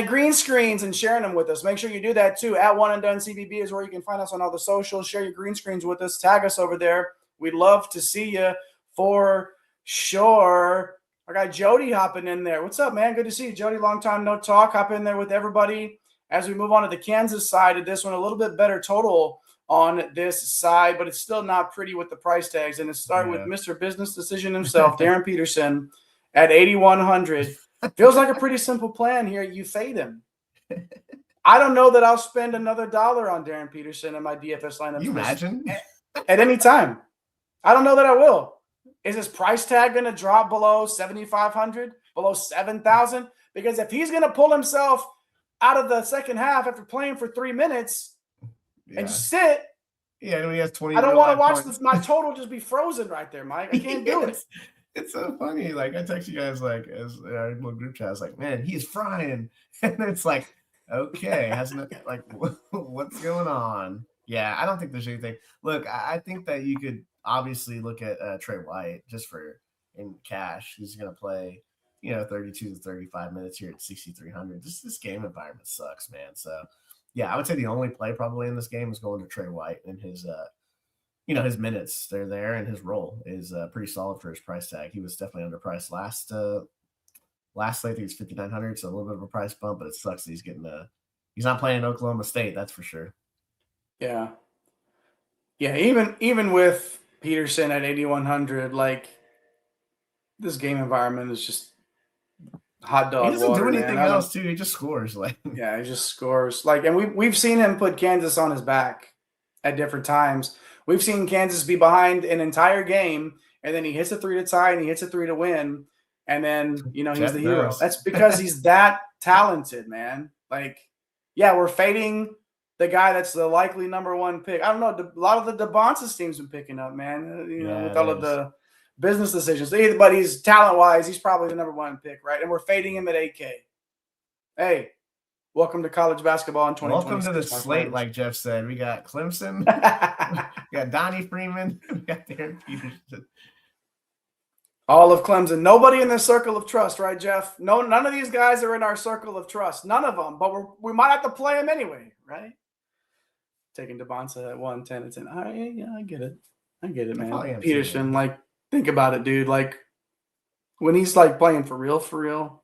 Speaker 1: green screens and sharing them with us. Make sure you do that too. At One and Done CBB is where you can find us on all the socials. Share your green screens with us. Tag us over there. We'd love to see you for sure. I got Jody hopping in there. What's up, man? Good to see you, Jody. Long time no talk. Hop in there with everybody. As we move on to the Kansas side of this one, a little bit better total on this side, but it's still not pretty with the price tags. And it's starting with Mr. Business Decision himself, Darren Peterson, at 8,100. Feels like a pretty simple plan here. You fade him. I don't know that I'll spend another $1 on Darren Peterson in my DFS lineup.
Speaker 2: You imagine?
Speaker 1: At any time. I don't know that I will. Is his price tag going to drop below 7,500, below 7,000? Because if he's going to pull himself out of the second half after playing for 3 minutes and just sit,
Speaker 2: when he has 20.
Speaker 1: I don't want to watch my total just be frozen right there, Mike. I can't do it.
Speaker 2: It's so funny. Like, I text you guys, like, as our little group chat, I was like, man, he's frying. And it's like, okay, hasn't it, like, what's going on? Yeah, I don't think there's anything. Look, I think that you could obviously look at Trey White just for in cash. He's going to play, 32 to 35 minutes here at 6,300. This game environment sucks, man. So, yeah, I would say the only play probably in this game is going to Trey White and his his minutes, they're there, and his role is pretty solid for his price tag. He was definitely underpriced last slate. I think he's 5,900, so a little bit of a price bump, but it sucks that he's not playing Oklahoma State, that's for sure.
Speaker 1: Yeah. Yeah, even with Peterson at 8,100, like, this game environment is just hot dog.
Speaker 2: He doesn't
Speaker 1: water,
Speaker 2: do anything
Speaker 1: man.
Speaker 2: else, too. He just scores. Like,
Speaker 1: yeah, he just scores. Like, and we've seen him put Kansas on his back at different times. We've seen Kansas be behind an entire game, and then he hits a 3 to tie and he hits a 3 to win, and then he's the hero. That's because he's that talented, man. Like, yeah, we're fading the guy that's the likely number 1 pick. I don't know. A lot of the DeBoncis teams been picking up, man. With all of the business decisions. But he's talent-wise, he's probably the number 1 pick, right? And we're fading him at 8K. Hey, welcome to college basketball in 2020.
Speaker 2: Welcome to the slate, like Jeff said. We got Clemson. We got Donnie Freeman. We got Darren Peterson.
Speaker 1: All of Clemson. Nobody in the circle of trust, right, Jeff? No, none of these guys are in our circle of trust. None of them. But we might have to play them anyway, right? Taking DeBonsa at 1, 10 and 10. All right, yeah, I get it. I get it, man. Peterson, like, think about it, dude. Like, when he's, like, playing for real,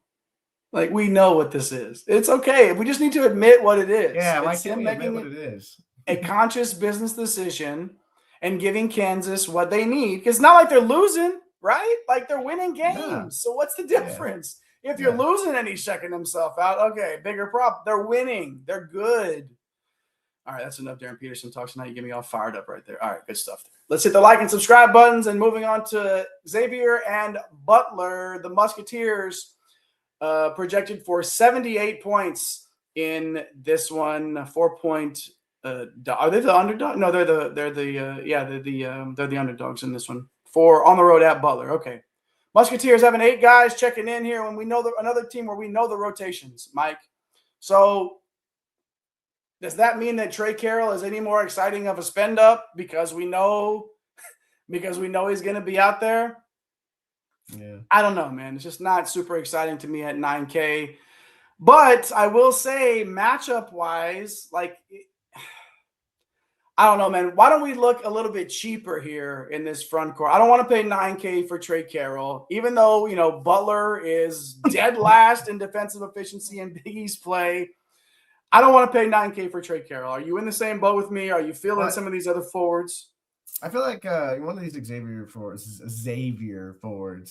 Speaker 1: like, we know what this is. It's okay. We just need to admit what it is.
Speaker 2: Yeah,
Speaker 1: it's him making
Speaker 2: what it is.
Speaker 1: a conscious business decision and giving Kansas what they need. Because it's not like they're losing, right? Like, they're winning games. Yeah. So what's the difference? Yeah. If you're losing and he's checking himself out, okay, bigger problem. They're winning. They're good. All right, that's enough Darren Peterson talks tonight. You get me all fired up right there. All right, good stuff. Let's hit the like and subscribe buttons. And moving on to Xavier and Butler, the Musketeers projected for 78 points in this one. 4-point. Are they the underdog? No, they're the underdogs in this one. On the road at Butler. Okay, Musketeers having 8 guys checking in here when we know another team where we know the rotations, Mike. So does that mean that Trey Carroll is any more exciting of a spend up because we know he's going to be out there?
Speaker 2: Yeah, I
Speaker 1: don't know, man. It's just not super exciting to me at 9K. But I will say, matchup wise, like, I don't know, man. Why don't we look a little bit cheaper here in this front court? I don't want to pay 9K for Trey Carroll, even though, Butler is dead last in defensive efficiency and Big East play. I don't want to pay 9K for Trey Carroll. Are you in the same boat with me? Are you feeling some of these other forwards?
Speaker 2: I feel like one of these Xavier forwards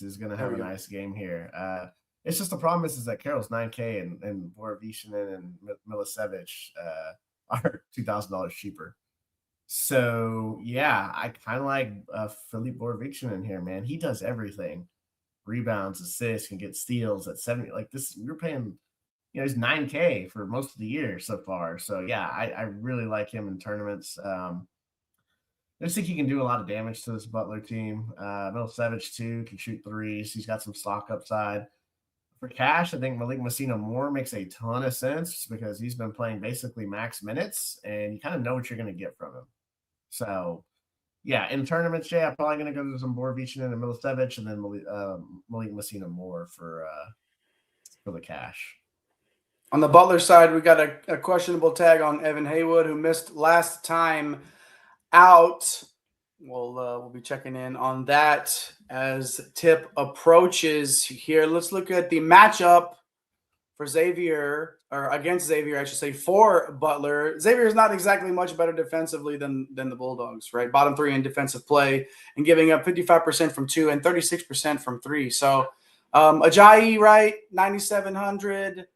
Speaker 2: is going to have a nice game here. It's just the problem is that Carroll's 9K and Borovichinen and Milicevic are $2,000 cheaper. So, yeah, I kind of like Philippe Borovichinen here, man. He does everything. Rebounds, assists, can get steals at 70. Like this, you're paying – he's 9K for most of the year so far. So, yeah, I really like him in tournaments. I just think he can do a lot of damage to this Butler team. Milicevic, too, can shoot threes. He's got some stock upside. For cash, I think Malik Messina Moore makes a ton of sense because he's been playing basically max minutes, and you kind of know what you're going to get from him. So, yeah, in tournaments, I'm probably going to go to some Borovichinen and Milicevic and then Malik Messina Moore for the cash.
Speaker 1: On the Butler side, we got a questionable tag on Evan Haywood, who missed last time out. We'll be checking in on that as tip approaches here. Let's look at the matchup for Xavier, or against Xavier, I should say, for Butler. Xavier is not exactly much better defensively than the Bulldogs, right? Bottom 3 in defensive play and giving up 55% from 2 and 36% from 3. So Ajayi, right, 9,700.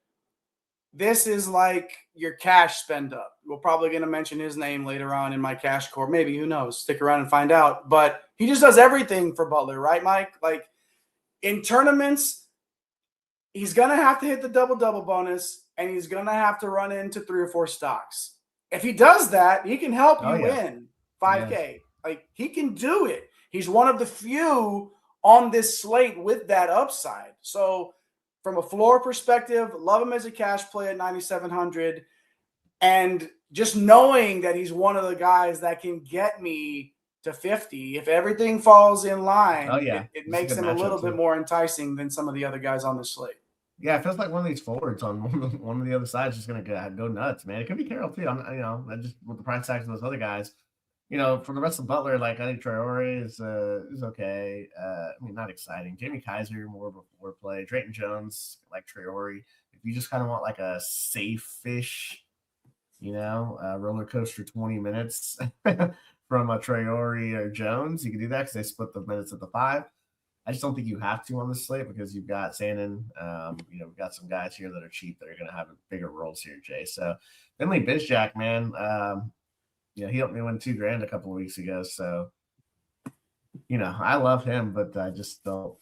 Speaker 1: This is like your cash spend up. We're probably going to mention his name later on in my cash core. Maybe, who knows? Stick around and find out. But he just does everything for Butler, right, Mike? Like in tournaments, he's going to have to hit the double-double bonus, and he's going to have to run into 3 or 4 stocks. If he does that, he can help you win 5K. Yeah. Like, he can do it. He's one of the few on this slate with that upside. So from a floor perspective, love him as a cash play at 9,700. And just knowing that he's one of the guys that can get me to 50, if everything falls in line, it makes him a little bit more enticing than some of the other guys on the slate.
Speaker 2: Yeah, it feels like one of these forwards on one of the other sides is going to go nuts, man. It could be Carroll too. I just with the price tags of those other guys, for the rest of Butler, like I think Traore is okay. Not exciting. Jamie Kaiser, more of a floor play. Drayton Jones, like Traore. If you just kind of want like a safe fish, roller coaster 20 minutes from a Traore or Jones, you can do that because they split the minutes at the 5. I just don't think you have to on the slate because you've got Sandin. We've got some guys here that are cheap that are going to have bigger roles here, Jay. So Finley Bizjack, man, he helped me win $2,000 a couple of weeks ago. So, I love him, but I just don't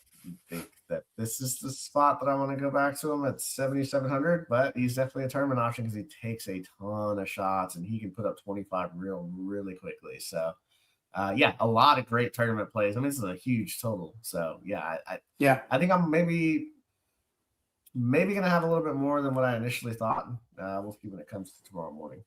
Speaker 2: think that this is the spot that I want to go back to him at 7,700. But he's definitely a tournament option because he takes a ton of shots and he can put up 25 really quickly. So. A lot of great tournament plays. This is a huge total. So I think I'm maybe gonna have a little bit more than what I initially thought. We'll see when it comes to tomorrow morning.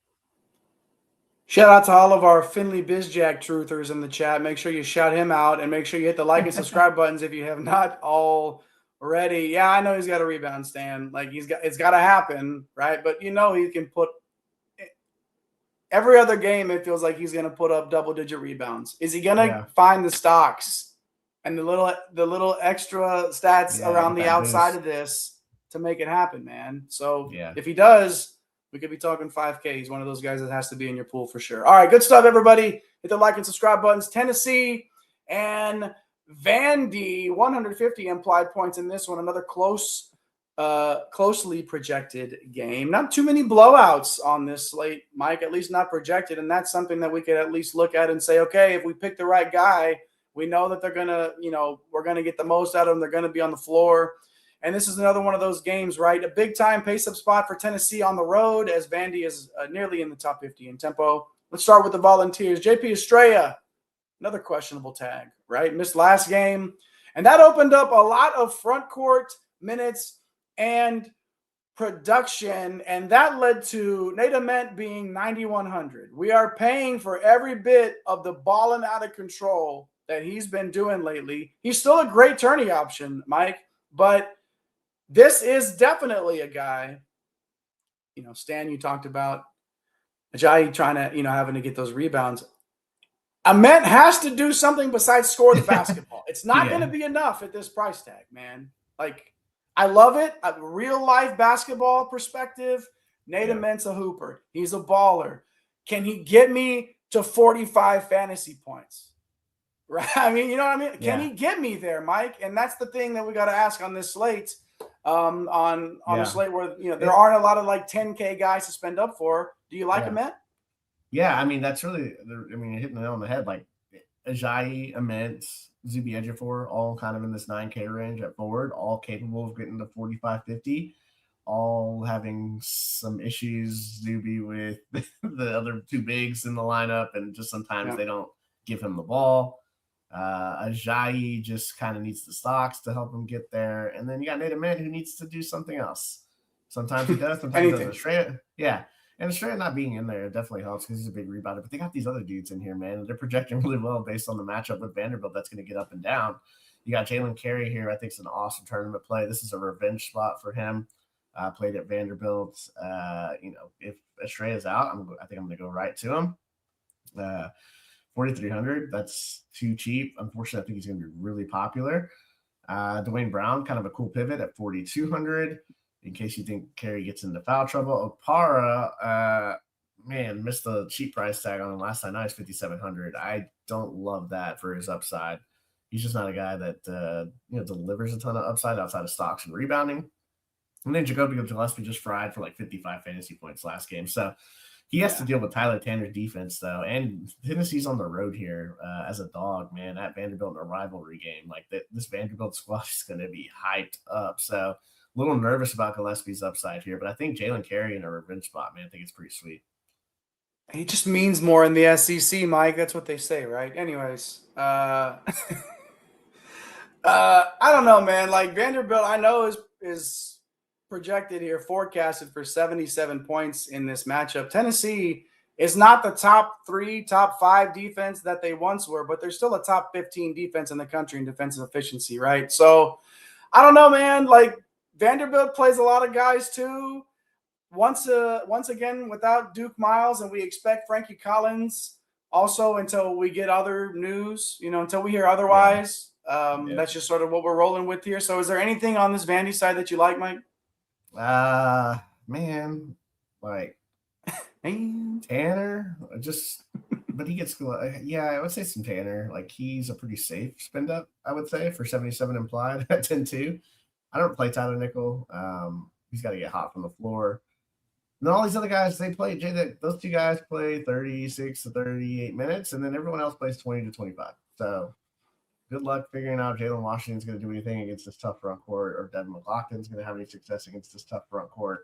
Speaker 1: Shout out to all of our Finley Bizjack truthers in the chat. Make sure you shout him out and make sure you hit the like and subscribe buttons if you have not already. Yeah, I know he's got a rebound stand. Like it's got to happen, right? But he can put. Every other game, it feels like he's going to put up double-digit rebounds. Is he going to find the stocks and the little extra stats around the outside of this to make it happen, man? So if he does, we could be talking 5K. He's one of those guys that has to be in your pool for sure. All right, good stuff, everybody. Hit the like and subscribe buttons. Tennessee and Vandy, 150 implied points in this one. Another closely projected game. Not too many blowouts on this slate, Mike, at least not projected. And that's something that we could at least look at and say, okay, if we pick the right guy, we know that they're going to, we're going to get the most out of them. They're going to be on the floor. And this is another one of those games, right? A big time pace up spot for Tennessee on the road as Vandy is nearly in the top 50 in tempo. Let's start with the Volunteers. JP Estrella, another questionable tag, right? Missed last game. And that opened up a lot of front court minutes and production, and that led to Nate Ament being 9,100. We are paying for every bit of the balling out of control that he's been doing lately. He's still a great tourney option, Mike, but this is definitely a guy, Stan, you talked about Ajayi trying to, having to get those rebounds. Ament has to do something besides score the basketball. It's not going to be enough at this price tag, man. Like, I love it. A real-life basketball perspective, Nate Ament's a hooper. He's a baller. Can he get me to 45 fantasy points? Right? You know what I mean? Can he get me there, Mike? And that's the thing that we got to ask on this slate, on a slate where, there aren't a lot of, 10K guys to spend up for. Do you like Ament?
Speaker 2: Yeah, that's really – you're hitting the nail on the head. Like, Ajayi, Ament – Zuby Ejiofor, all kind of in this 9K range at forward, all capable of getting to 45, 50, all having some issues, Zuby, with the other two bigs in the lineup, and just sometimes they don't give him the ball. Ajayi just kind of needs the stocks to help him get there. And then you got Nate Ament who needs to do something else. Sometimes he does, sometimes he doesn't. Estrella, and Estrella not being in there definitely helps because he's a big rebounder. But they got these other dudes in here, man. They're projecting really well based on the matchup with Vanderbilt that's going to get up and down. You got Jalen Carey here. I think it's an awesome tournament play. This is a revenge spot for him. Played at Vanderbilt. If Estrella's out, I think I'm going to go right to him. 4,300. That's too cheap. Unfortunately, I think he's going to be really popular. Dwayne Brown, kind of a cool pivot at 4,200. In case you think Carey gets into foul trouble. Opara, missed the cheap price tag on him last time. Now he's 5,700. I don't love that for his upside. He's just not a guy that delivers a ton of upside outside of stocks and rebounding. And then Jacoby Gillespie just fried for 55 fantasy points last game. So he has to deal with Tyler Tanner's defense, though. And Tennessee's on the road here as a dog, man, at Vanderbilt in a rivalry game. This Vanderbilt squad is going to be hyped up. So little nervous about Gillespie's upside here, but I think Jalen Carey in a revenge spot, man, I think it's pretty sweet.
Speaker 1: He just means more in the SEC, Mike. That's what they say, right? Anyways, I don't know, man. Like Vanderbilt, I know is projected here, forecasted for 77 points in this matchup. Tennessee is not the top 3, top 5 defense that they once were, but they're still a top 15 defense in the country in defensive efficiency, right? So I don't know, man. Like Vanderbilt plays a lot of guys too. Once again, without Duke Miles, and we expect Frankie Collins also until we get other news, until we hear otherwise. That's just sort of what we're rolling with here. So is there anything on this Vandy side that you like, Mike?
Speaker 2: Man, like Tanner, but he gets, I would say some Tanner. Like he's a pretty safe spend up, I would say, for 77 implied at 10-2. I don't play Tyler Nickel. He's got to get hot from the floor. And all these other guys, they play, those 2 guys play 36 to 38 minutes, and then everyone else plays 20 to 25. So good luck figuring out Jalen Washington's going to do anything against this tough front court, or Devin McLaughlin's going to have any success against this tough front court.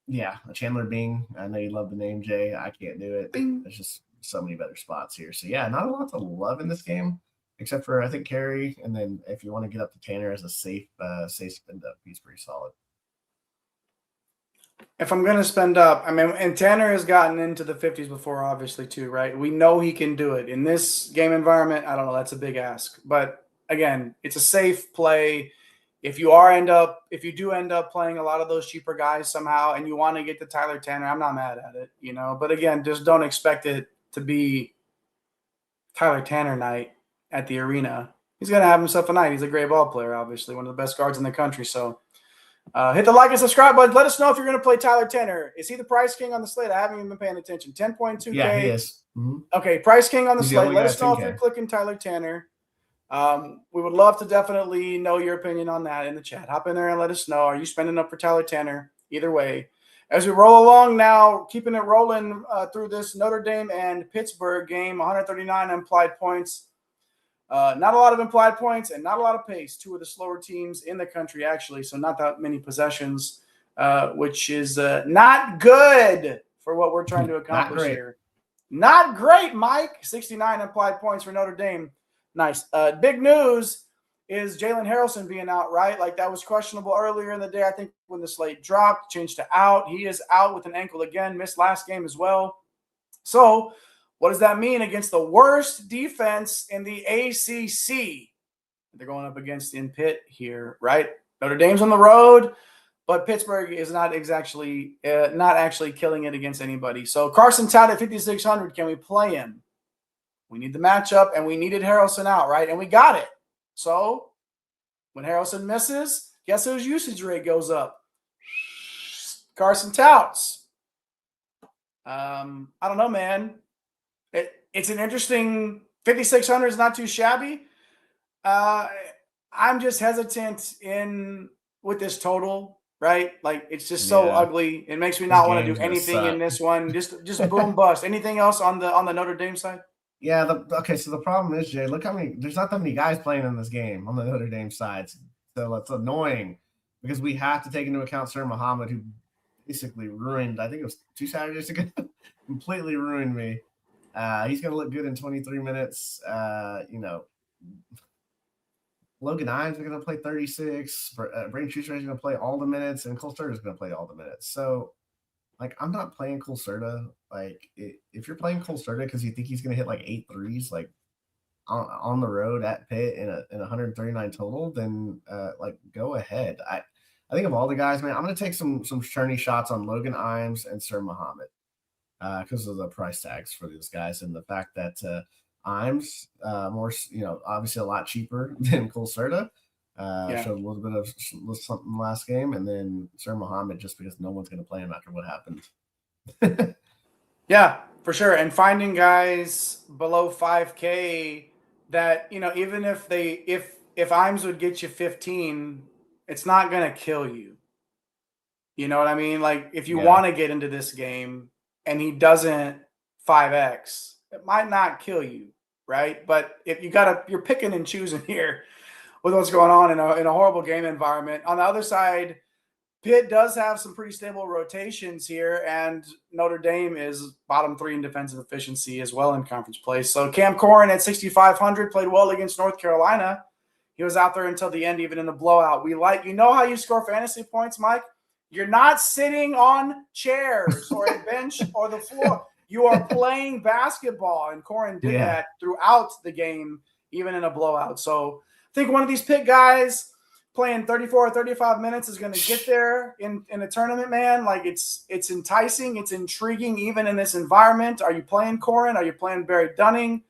Speaker 2: Yeah, Chandler Bing. I know you love the name, Jay. I can't do it.
Speaker 1: Bing.
Speaker 2: There's just so many better spots here. So, yeah, not a lot to love in this game, except for, I think, Carey. And then if you want to get up to Tanner as a safe spend up, he's pretty solid.
Speaker 1: If I'm going to spend up, and Tanner has gotten into the 50s before, obviously, too, right? We know he can do it. In this game environment, I don't know, that's a big ask. But, again, it's a safe play. If you do end up playing a lot of those cheaper guys somehow and you want to get to Tyler Tanner, I'm not mad at it, But, again, just don't expect it to be Tyler Tanner night at the arena. He's going to have himself a night. He's a great ball player, obviously, one of the best guards in the country, so – hit the like and subscribe button. Let us know if you're going to play Tyler Tanner. Is he the price king on the slate? I haven't even been paying attention. 10.2K.
Speaker 2: Yeah, he is. Mm-hmm.
Speaker 1: Okay, price king on the
Speaker 2: He's
Speaker 1: slate. Let us know
Speaker 2: 10K.
Speaker 1: if you're clicking Tyler Tanner. We would love to definitely know your opinion on that in the chat. Hop in there and let us know. Are you spending up for Tyler Tanner? Either way. As we roll along now, keeping it rolling through this Notre Dame and Pittsburgh game, 139 implied points. Not a lot of implied points and not a lot of pace. 2 of the slower teams in the country, actually, so not that many possessions, which is not good for what we're trying to accomplish here. Not great, Mike. 69 implied points for Notre Dame. Nice. Big news is Jalen Harrelson being out, right? Like that was questionable earlier in the day. I think when the slate dropped, changed to out. He is out with an ankle again, missed last game as well. So what does that mean against the worst defense in the ACC? They're going up against in Pitt here, right? Notre Dame's on the road, but Pittsburgh is not actually killing it against anybody. So Carson Tout at 5,600, can we play him? We need the matchup, and we needed Harrelson out, right? And we got it. So when Harrelson misses, guess whose usage rate goes up? Carson Tout's. I don't know, man. It's an interesting 5,600 is not too shabby. I'm just hesitant with this total, right? Like it's just so ugly. It makes me not want to do anything in this one. Just boom bust. Anything else on the Notre Dame side?
Speaker 2: Yeah. So the problem is, Jay, look there's not that many guys playing in this game on the Notre Dame side. So it's annoying because we have to take into account Sir Muhammad, who basically ruined, I think it was 2 Saturdays ago, completely ruined me. He's going to look good in 23 minutes. Logan Imes is going to play 36. Braden Schuster is going to play all the minutes, and Cole Serta is going to play all the minutes. So, I'm not playing Cole Serta. If you're playing Cole Serta because you think he's going to hit 8 threes, on the road at Pitt in 139 total, then go ahead. I think of all the guys, man, I'm going to take some churny shots on Logan Imes and Sir Muhammad. Because of the price tags for these guys and the fact that Imes, more, obviously a lot cheaper than Cole Serta. Showed a little bit of something last game. And then Sir Muhammad, just because no one's going to play him after what happened.
Speaker 1: Yeah, for sure. And finding guys below 5K that, even if Imes would get you 15, it's not going to kill you. You know what I mean? If you want to get into this game, and he doesn't 5X, it might not kill you, right? But if you're picking and choosing here, with what's going on in a horrible game environment. On the other side, Pitt does have some pretty stable rotations here, and Notre Dame is bottom 3 in defensive efficiency as well in conference play. So Cam Corrin at 6,500 played well against North Carolina. He was out there until the end, even in the blowout. You know how you score fantasy points, Mike? You're not sitting on chairs or a bench or the floor. You are playing basketball, and Corrin did that throughout the game, even in a blowout. So I think one of these Pitt guys playing 34 or 35 minutes is going to get there in a tournament, man. Like it's enticing, it's intriguing, even in this environment. Are you playing Corrin? Are you playing Barry Dunning?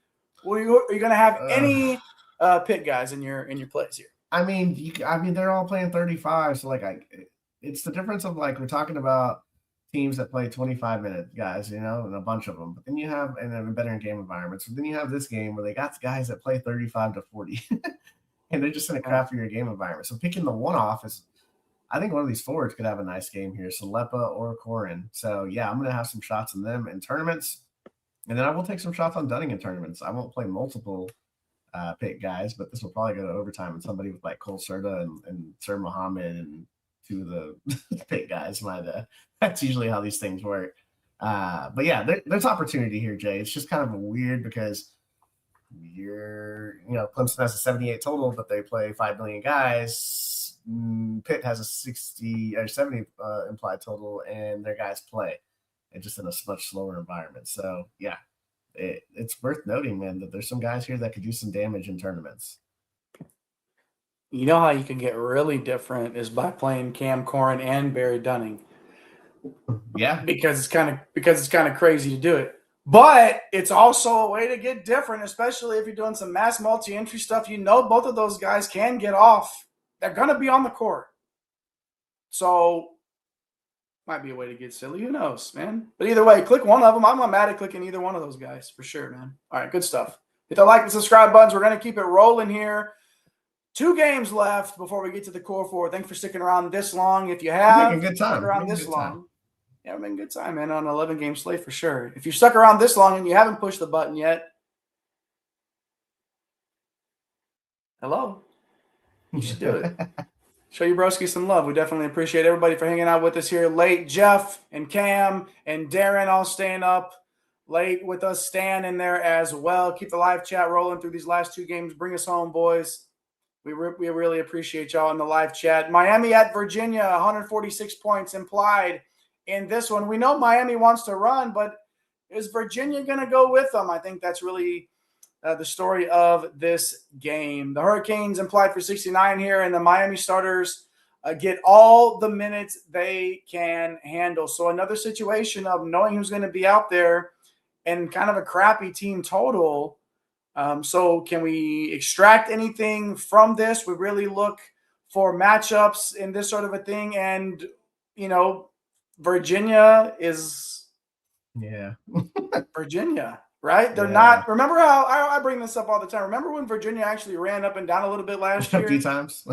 Speaker 1: Are you going to have any Pitt guys in your plays here?
Speaker 2: I mean, they're all playing 35. So it's the difference of we're talking about teams that play 25-minute guys, and a bunch of them. But then you have and better in game environments. But then you have this game where they got guys that play 35 to 40. And they're just in a crappier game environment. So picking the one-off is, I think one of these forwards could have a nice game here, Salepa or Corrin. So, yeah, I'm going to have some shots on them in tournaments. And then I will take some shots on Dunning in tournaments. I won't play multiple Pitt guys, but this will probably go to overtime. And somebody with Cole Serta and Sir Muhammad and two of the Pitt guys that's usually how these things work. But, yeah, there's opportunity here, Jay. It's just kind of weird because – Clemson has a 78 total, but they play 5 million guys. Pitt has a 60 or 70 implied total, and their guys play and just in a much slower environment. So, yeah, it's worth noting, man, that there's some guys here that could do some damage in tournaments.
Speaker 1: You know how you can get really different is by playing Cam Corrin and Barry Dunning.
Speaker 2: Yeah,
Speaker 1: because it's kind of crazy to do it. But it's also a way to get different, especially if you're doing some mass multi-entry stuff. Both of those guys can get off. They're going to be on the court. So might be a way to get silly. Who knows, man? But either way, click one of them. I'm not mad at clicking either one of those guys for sure, man. All right, good stuff. Hit the like and subscribe buttons. We're going to keep it rolling here. 2 games left before we get to the core 4. Thanks for sticking around this long. If you have
Speaker 2: a good time.
Speaker 1: Stuck around this long. Yeah, we're making a good time, man, on an 11-game slate for sure. If you stuck around this long and you haven't pushed the button yet, hello, you should do it. Show your broski some love. We definitely appreciate everybody for hanging out with us here late. Jeff and Cam and Darren all staying up late with us, Stan in there as well. Keep the live chat rolling through these last 2 games. Bring us home, boys. We really appreciate y'all in the live chat. Miami at Virginia, 146 points implied in this one. We know Miami wants to run, but is Virginia going to go with them? I think that's really the story of this game. The Hurricanes implied for 69 here, and the Miami starters get all the minutes they can handle. So another situation of knowing who's going to be out there and kind of a crappy team total. So can we extract anything from this? We really look for matchups in this sort of a thing. And, Virginia is Virginia, right? They're not. Remember how I bring this up all the time. Remember when Virginia actually ran up and down a little bit last year?
Speaker 2: A few times.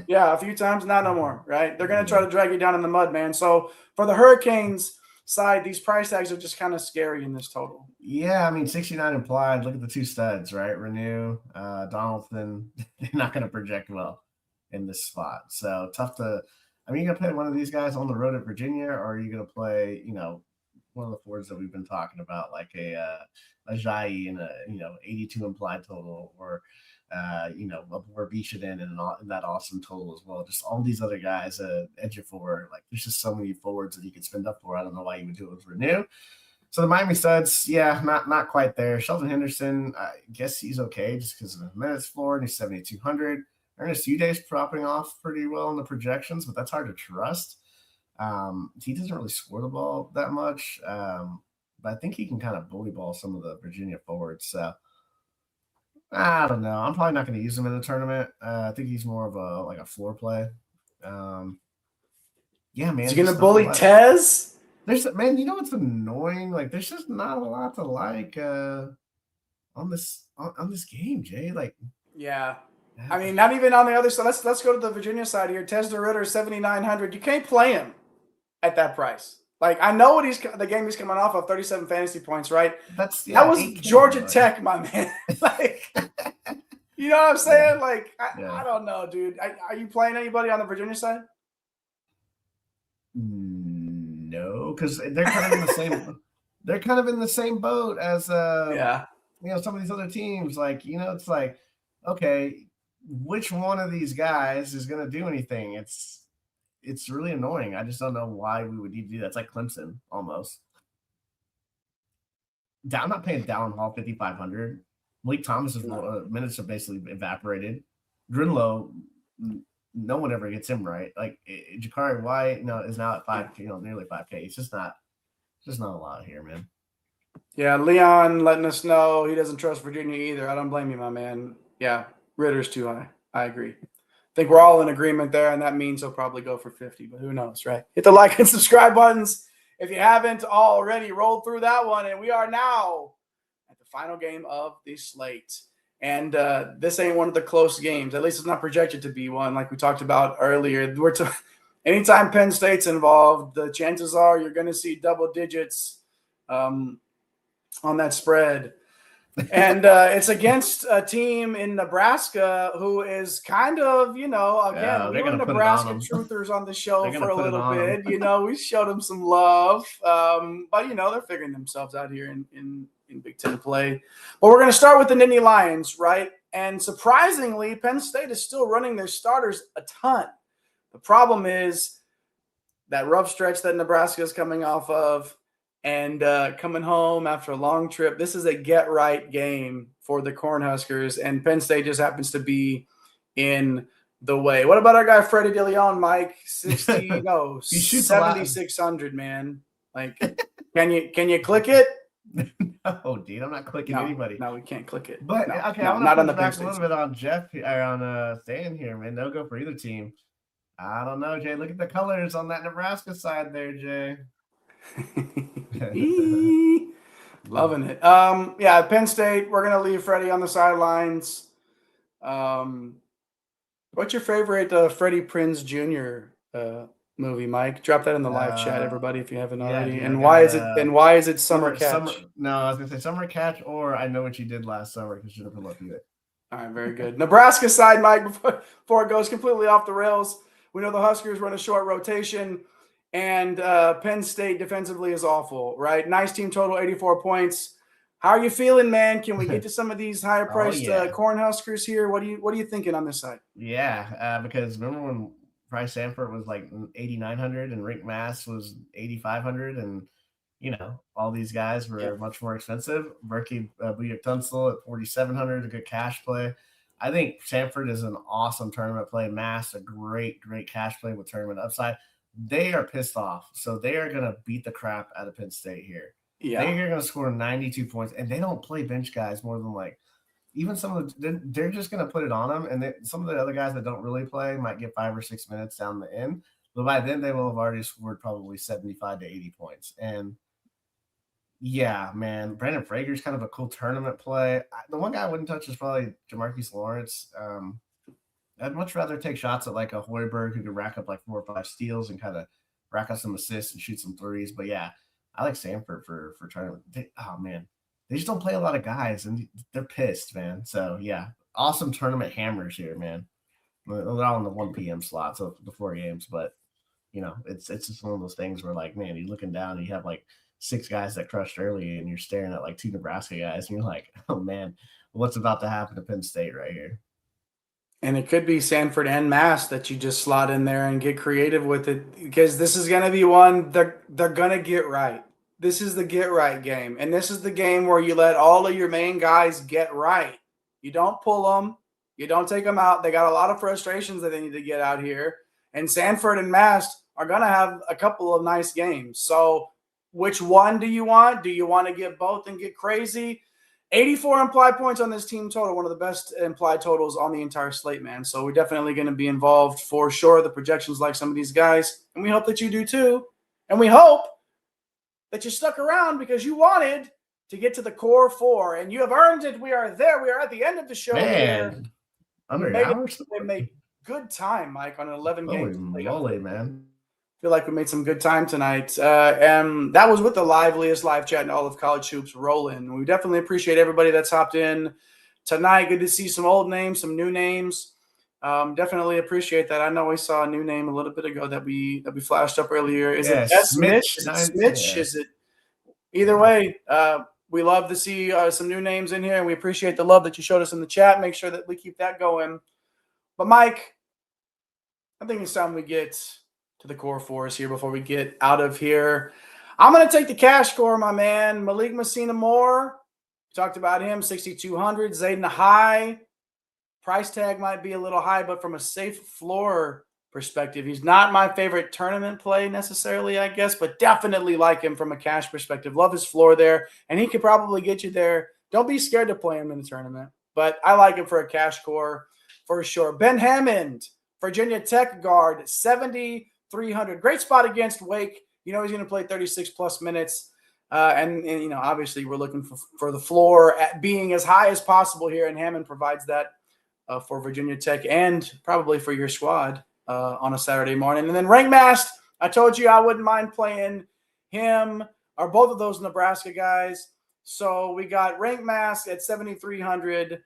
Speaker 1: Yeah, a few times. Not no more, right? They're going to try to drag you down in the mud, man. So for the Hurricanes side, these price tags are just kind of scary in this total.
Speaker 2: Yeah, 69 implied. Look at the 2 studs, right? Renew, Donaldson. They're not going to project well in this spot. So tough to – you're going to play one of these guys on the road at Virginia, or are you going to play, one of the forwards that we've been talking about, like a Ajayi and a 82 implied total, or a Bishadin in that awesome total as well. Just all these other guys edge it forward. There's just so many forwards that you could spend up for. I don't know why you would do it with Renew. So the Miami studs, not quite there. Sheldon Henderson, I guess he's okay just because of the minutes floor, and he's 7,200. Ernest Uday's propping off pretty well in the projections, but that's hard to trust. He doesn't really score the ball that much, but I think he can kind of bully ball some of the Virginia forwards. So I don't know. I'm probably not going to use him in the tournament. I think he's more of a floor play. Man.
Speaker 1: He's going to bully Tez?
Speaker 2: Man, what's annoying? There's just not a lot to like on this game, Jay.
Speaker 1: Yeah. Not even on the other side. Let's go to the Virginia side here. Tez DeRitter, 7,900. You can't play him at that price. I know what the game he's coming off of, 37 fantasy points, right? That was Georgia Tech, my man. You know what I'm saying?
Speaker 2: Yeah.
Speaker 1: Like,
Speaker 2: Yeah.
Speaker 1: I don't know, dude. Are you playing anybody on the Virginia side?
Speaker 2: No, because they're kind of in the same. They're kind of in the same boat as
Speaker 1: Yeah.
Speaker 2: some of these other teams. Like, it's like, okay, which one of these guys is going to do anything? It's really annoying. I just don't know why we would need to do that. It's like Clemson almost. I'm not paying Dallin Hall 5,500. Malik Thomas's minutes have basically evaporated. Grinlow, no one ever gets him right. Like Jakari White, is now at 5K, nearly 5K. It's just not a lot here, man.
Speaker 1: Yeah, Leon letting us know he doesn't trust Virginia either. I don't blame you, my man. Yeah, Ritter's too high. I agree. I think we're all in agreement there, and that means he'll probably go for 50, but who knows, right? Hit the like and subscribe buttons if you haven't already. Rolled through that one, and we are now at the final game of the slate. And this ain't one of the close games. At least it's not projected to be one, like we talked about earlier. Anytime Penn State's involved, the chances are you're going to see double digits on that spread. And it's against a team in Nebraska who is kind of, we were Nebraska truthers on the show for a little bit. We showed them some love. But, they're figuring themselves out here in Big Ten play. But we're going to start with the Nittany Lions, right? And surprisingly, Penn State is still running their starters a ton. The problem is that rough stretch that Nebraska is coming off of and coming home after a long trip. This is a get-right game for the Cornhuskers, and Penn State just happens to be in the way. What about our guy Freddie DeLeon, Mike? 7,600, man. Like, can you click it?
Speaker 2: No, dude, I'm not clicking anybody.
Speaker 1: No, we can't click it.
Speaker 2: But I want to push back a little bit on Jeff or on Stan here, man. They'll go for either team. I don't know, Jay. Look at the colors on that Nebraska side there, Jay.
Speaker 1: Loving it. Penn State, we're gonna leave Freddie on the sidelines. What's your favorite Freddie Prinze Jr. Movie, Mike? Drop that in the live chat, everybody, if you haven't already.
Speaker 2: Dude,
Speaker 1: and why is it Summer Catch?
Speaker 2: I was gonna say Summer Catch, or I Know What You Did Last Summer because Jennifer Love you it.
Speaker 1: All right, very good. Nebraska side, Mike, before it goes completely off the rails. We know the Huskers run a short rotation, and Penn State defensively is awful, right? Nice team total, 84 points. How are you feeling, man? Can we get to some of these higher priced Cornhuskers here? What are you thinking on this side?
Speaker 2: Yeah, because remember when Bryce Sanford was like 8,900 and Rick Mass was 8,500, and all these guys were much more expensive. Berkey Buyuk-Tunsil at 4,700, a good cash play. I think Sanford is an awesome tournament play. Mass, a great cash play with tournament upside. They are pissed off, so they are going to beat the crap out of Penn State here. Yeah, they're going to score 92 points, and they don't play bench guys more than even some of they're just going to put it on them, and some of the other guys that don't really play might get 5 or 6 minutes down the end, but by then they will have already scored probably 75 to 80 points. And yeah, man, Brandon Frager's kind of a cool tournament play. The one guy I wouldn't touch is probably Jamarcus Lawrence. I'd much rather take shots at like a Hoiberg who could rack up like 4 or 5 steals and kind of rack up some assists and shoot some threes. But yeah, I like Sanford for tournament. They just don't play a lot of guys, and they're pissed, man. So yeah, awesome tournament hammers here, man. They're all in the 1 p.m. slot, so the 4 games. But it's just one of those things where like, man, you're looking down and you have like 6 guys that crushed early, and you're staring at like 2 Nebraska guys, and you're like, oh man, what's about to happen to Penn State right here?
Speaker 1: And it could be Sanford and Mass that you just slot in there and get creative with it, because this is going to be one they're going to get right. This is the get right game, and this is the game where you let all of your main guys get right. You don't pull them. You don't take them out. They got a lot of frustrations that they need to get out here, and Sanford and Mass are going to have a couple of nice games. So which one do you want? Do you want to get both and get crazy? 84 implied points on this team total, one of the best implied totals on the entire slate, man. So we're definitely going to be involved for sure. The projections like some of these guys, and we hope that you do too. And we hope that you stuck around because you wanted to get to the core 4, and you have earned it. We are there. We are at the end of the show.
Speaker 2: Man, under an hour.
Speaker 1: They made good time, Mike, on an 11-game.
Speaker 2: Holy moly, man.
Speaker 1: Feel like we made some good time tonight. And that was with the liveliest live chat in all of college hoops rolling. We definitely appreciate everybody that's hopped in tonight. Good to see some old names, some new names. Definitely appreciate that. I know we saw a new name a little bit ago that we flashed up earlier. Is it S. Mitch? Is it Smitch?
Speaker 2: Yeah.
Speaker 1: Is it either way? We love to see some new names in here, and we appreciate the love that you showed us in the chat. Make sure that we keep that going. But Mike, I think it's time we get to the core for us here before we get out of here. I'm going to take the cash score, my man. Malik Messina Moore. Talked about him, 6,200. Zayden High. Price tag might be a little high, but from a safe floor perspective, he's not my favorite tournament play necessarily, I guess, but definitely like him from a cash perspective. Love his floor there, and he could probably get you there. Don't be scared to play him in the tournament, but I like him for a cash score for sure. Ben Hammond, Virginia Tech guard, 7,300. Great spot against Wake. You know he's going to play 36-plus minutes. And you know, obviously we're looking for the floor at being as high as possible here, and Hammond provides that for Virginia Tech and probably for your squad on a Saturday morning. And then Ringmast, I told you I wouldn't mind playing him or both of those Nebraska guys. So we got Ringmast at 7,300,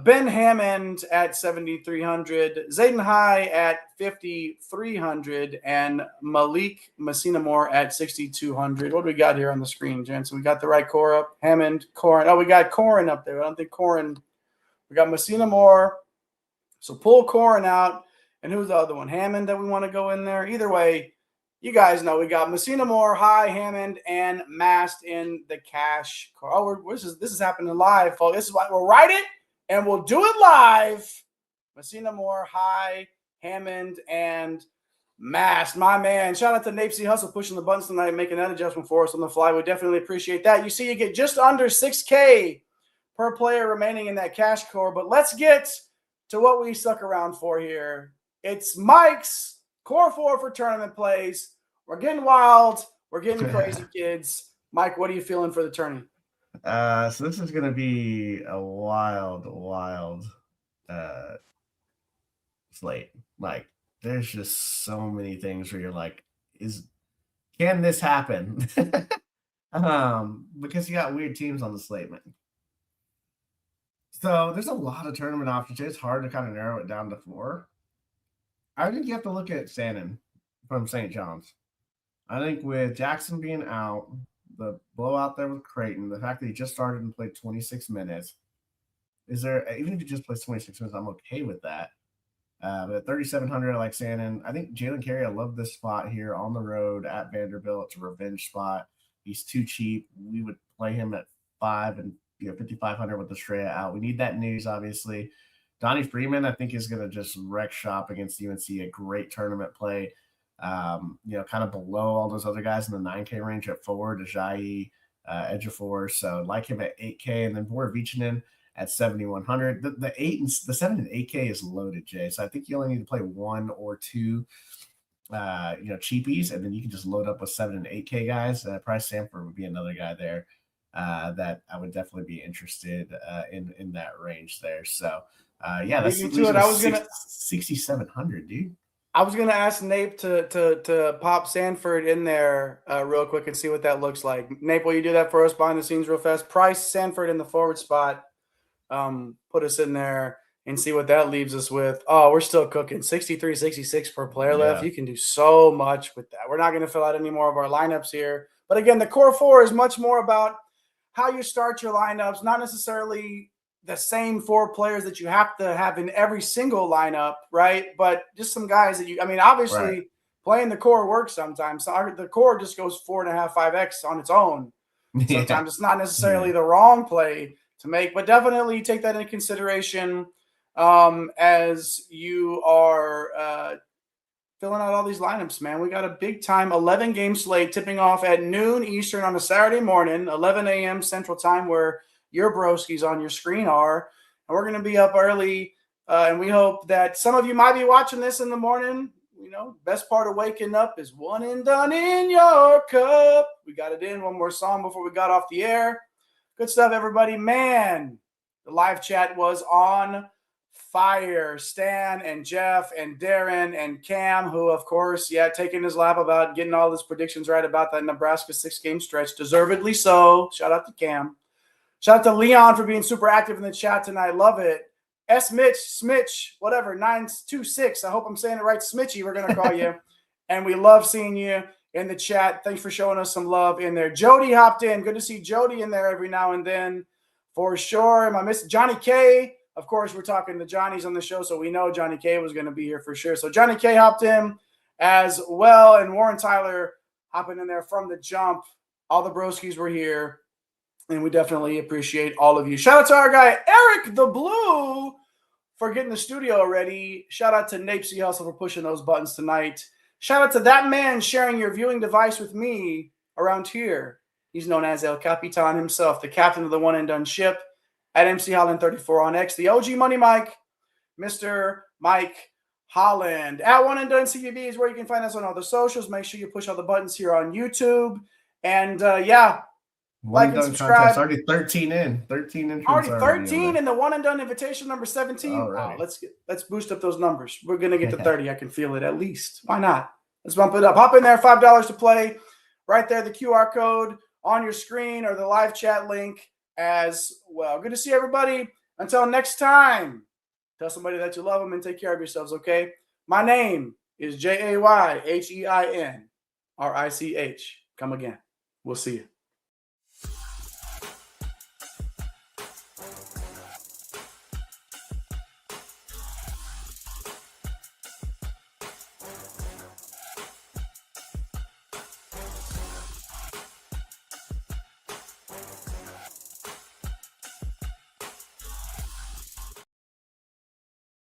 Speaker 1: Ben Hammond at 7,300, Zayden High at 5,300, and Malik Messina Moore at 6,200. What do we got here on the screen, Jensen? We got the right core up. Hammond, Corin. Oh, we got Corin up there. I don't think Corin. We got Messina Moore. So pull Corin out. And who's the other one? Hammond that we want to go in there. Either way, you guys know we got Messina Moore, High, Hammond, and Mast in the cash. Oh, this is happening live, folks. This is why we'll write it. And we'll do it live. Messina Moore, High, Hammond, and Mast. My man. Shout out to Napesy Hustle pushing the buttons tonight, making that adjustment for us on the fly. We definitely appreciate that. You see, you get just under $6K per player remaining in that cash core. But let's get to what we stuck around for here. It's Mike's core 4 for tournament plays. We're getting wild. We're getting crazy, kids. Mike, what are you feeling for the tourney?
Speaker 2: So this is going to be a wild slate. Like, there's just so many things where you're like, can this happen? Because you got weird teams on the slate, man. So there's a lot of tournament options. It's hard to kind of narrow it down to 4. I think you have to look at Shannon from St. John's. I think with Jackson being out, the blowout there with Creighton, the fact that he just started and played 26 minutes, even if he just plays 26 minutes, I'm okay with that. But at 3,700, I like Shannon. I think Jalen Carey, I love this spot here on the road at Vanderbilt. It's a revenge spot. He's too cheap. We would play him at 5 and 5,500 with Estrella out. We need that news, obviously. Donnie Freeman, I think, is going to just wreck shop against UNC. A great tournament play. Kind of below all those other guys in the 9K range at forward, Ajayi, Ejiofor. So like him at 8K, and then Borovichinen at 7,100. The 7 and 8K is loaded, Jay. So I think you only need to play 1 or 2, cheapies, and then you can just load up with 7 and 8K guys. Price Sanford would be another guy there that I would definitely be interested in that range there. So that's
Speaker 1: me to it. I was
Speaker 2: 6,700, dude.
Speaker 1: I was gonna ask Nape to pop Sanford in there real quick and see what that looks like. Nape, will you do that for us behind the scenes real fast? Price Sanford in the forward spot. Put us in there and see what that leaves us with. Oh, we're still cooking. 63, 66 per player left. You can do so much with that. We're not going to fill out any more of our lineups here. But again, the core 4 is much more about how you start your lineups, not necessarily the same 4 players that you have to have in every single lineup, right? But just some guys that obviously playing the core works sometimes. So the core just goes 4.5, 5X on its own. Sometimes it's not necessarily the wrong play to make, but definitely take that into consideration as you are filling out all these lineups, man. We got a big time 11-game slate tipping off at noon Eastern on a Saturday morning, 11 a.m. Central Time, where your broskies on your screen are. And we're going to be up early, and we hope that some of you might be watching this in the morning. Best part of waking up is one and done in your cup. We got it in. One more song before we got off the air. Good stuff, everybody. Man, the live chat was on fire. Stan and Jeff and Darren and Cam, who, of course, taking his lap about getting all his predictions right about that Nebraska 6-game stretch. Deservedly so. Shout out to Cam. Shout out to Leon for being super active in the chat tonight. Love it. S. Mitch, Smitch, whatever, 926. I hope I'm saying it right. Smitchy, we're going to call you. And we love seeing you in the chat. Thanks for showing us some love in there. Jody hopped in. Good to see Jody in there every now and then for sure. Am I missing Johnny K? Of course, we're talking to Johnny's on the show, so we know Johnny K was going to be here for sure. So Johnny K hopped in as well, and Warren Tyler hopping in there from the jump. All the broskies were here, and we definitely appreciate all of you. Shout out to our guy, Eric the Blue, for getting the studio ready. Shout out to Napesy Hustle for pushing those buttons tonight. Shout out to that man sharing your viewing device with me around here. He's known as El Capitan himself, the captain of the one and done ship at MC Holland 34 on X. The OG Money Mike, Mr. Mike Holland. At One and Done CBB is where you can find us on all the socials. Make sure you push all the buttons here on YouTube. And like and subscribe.
Speaker 2: Already 13 in. 13 entrants.
Speaker 1: Already 13 in the One and Done invitation number 17. Wow, let's boost up those numbers. We're gonna get to 30. I can feel it at least. Why not? Let's bump it up. Hop in there, $5 to play. Right there, the QR code on your screen or the live chat link as well. Good to see everybody. Until next time, tell somebody that you love them and take care of yourselves, okay? My name is JAYHEINRICH. Come again. We'll see you.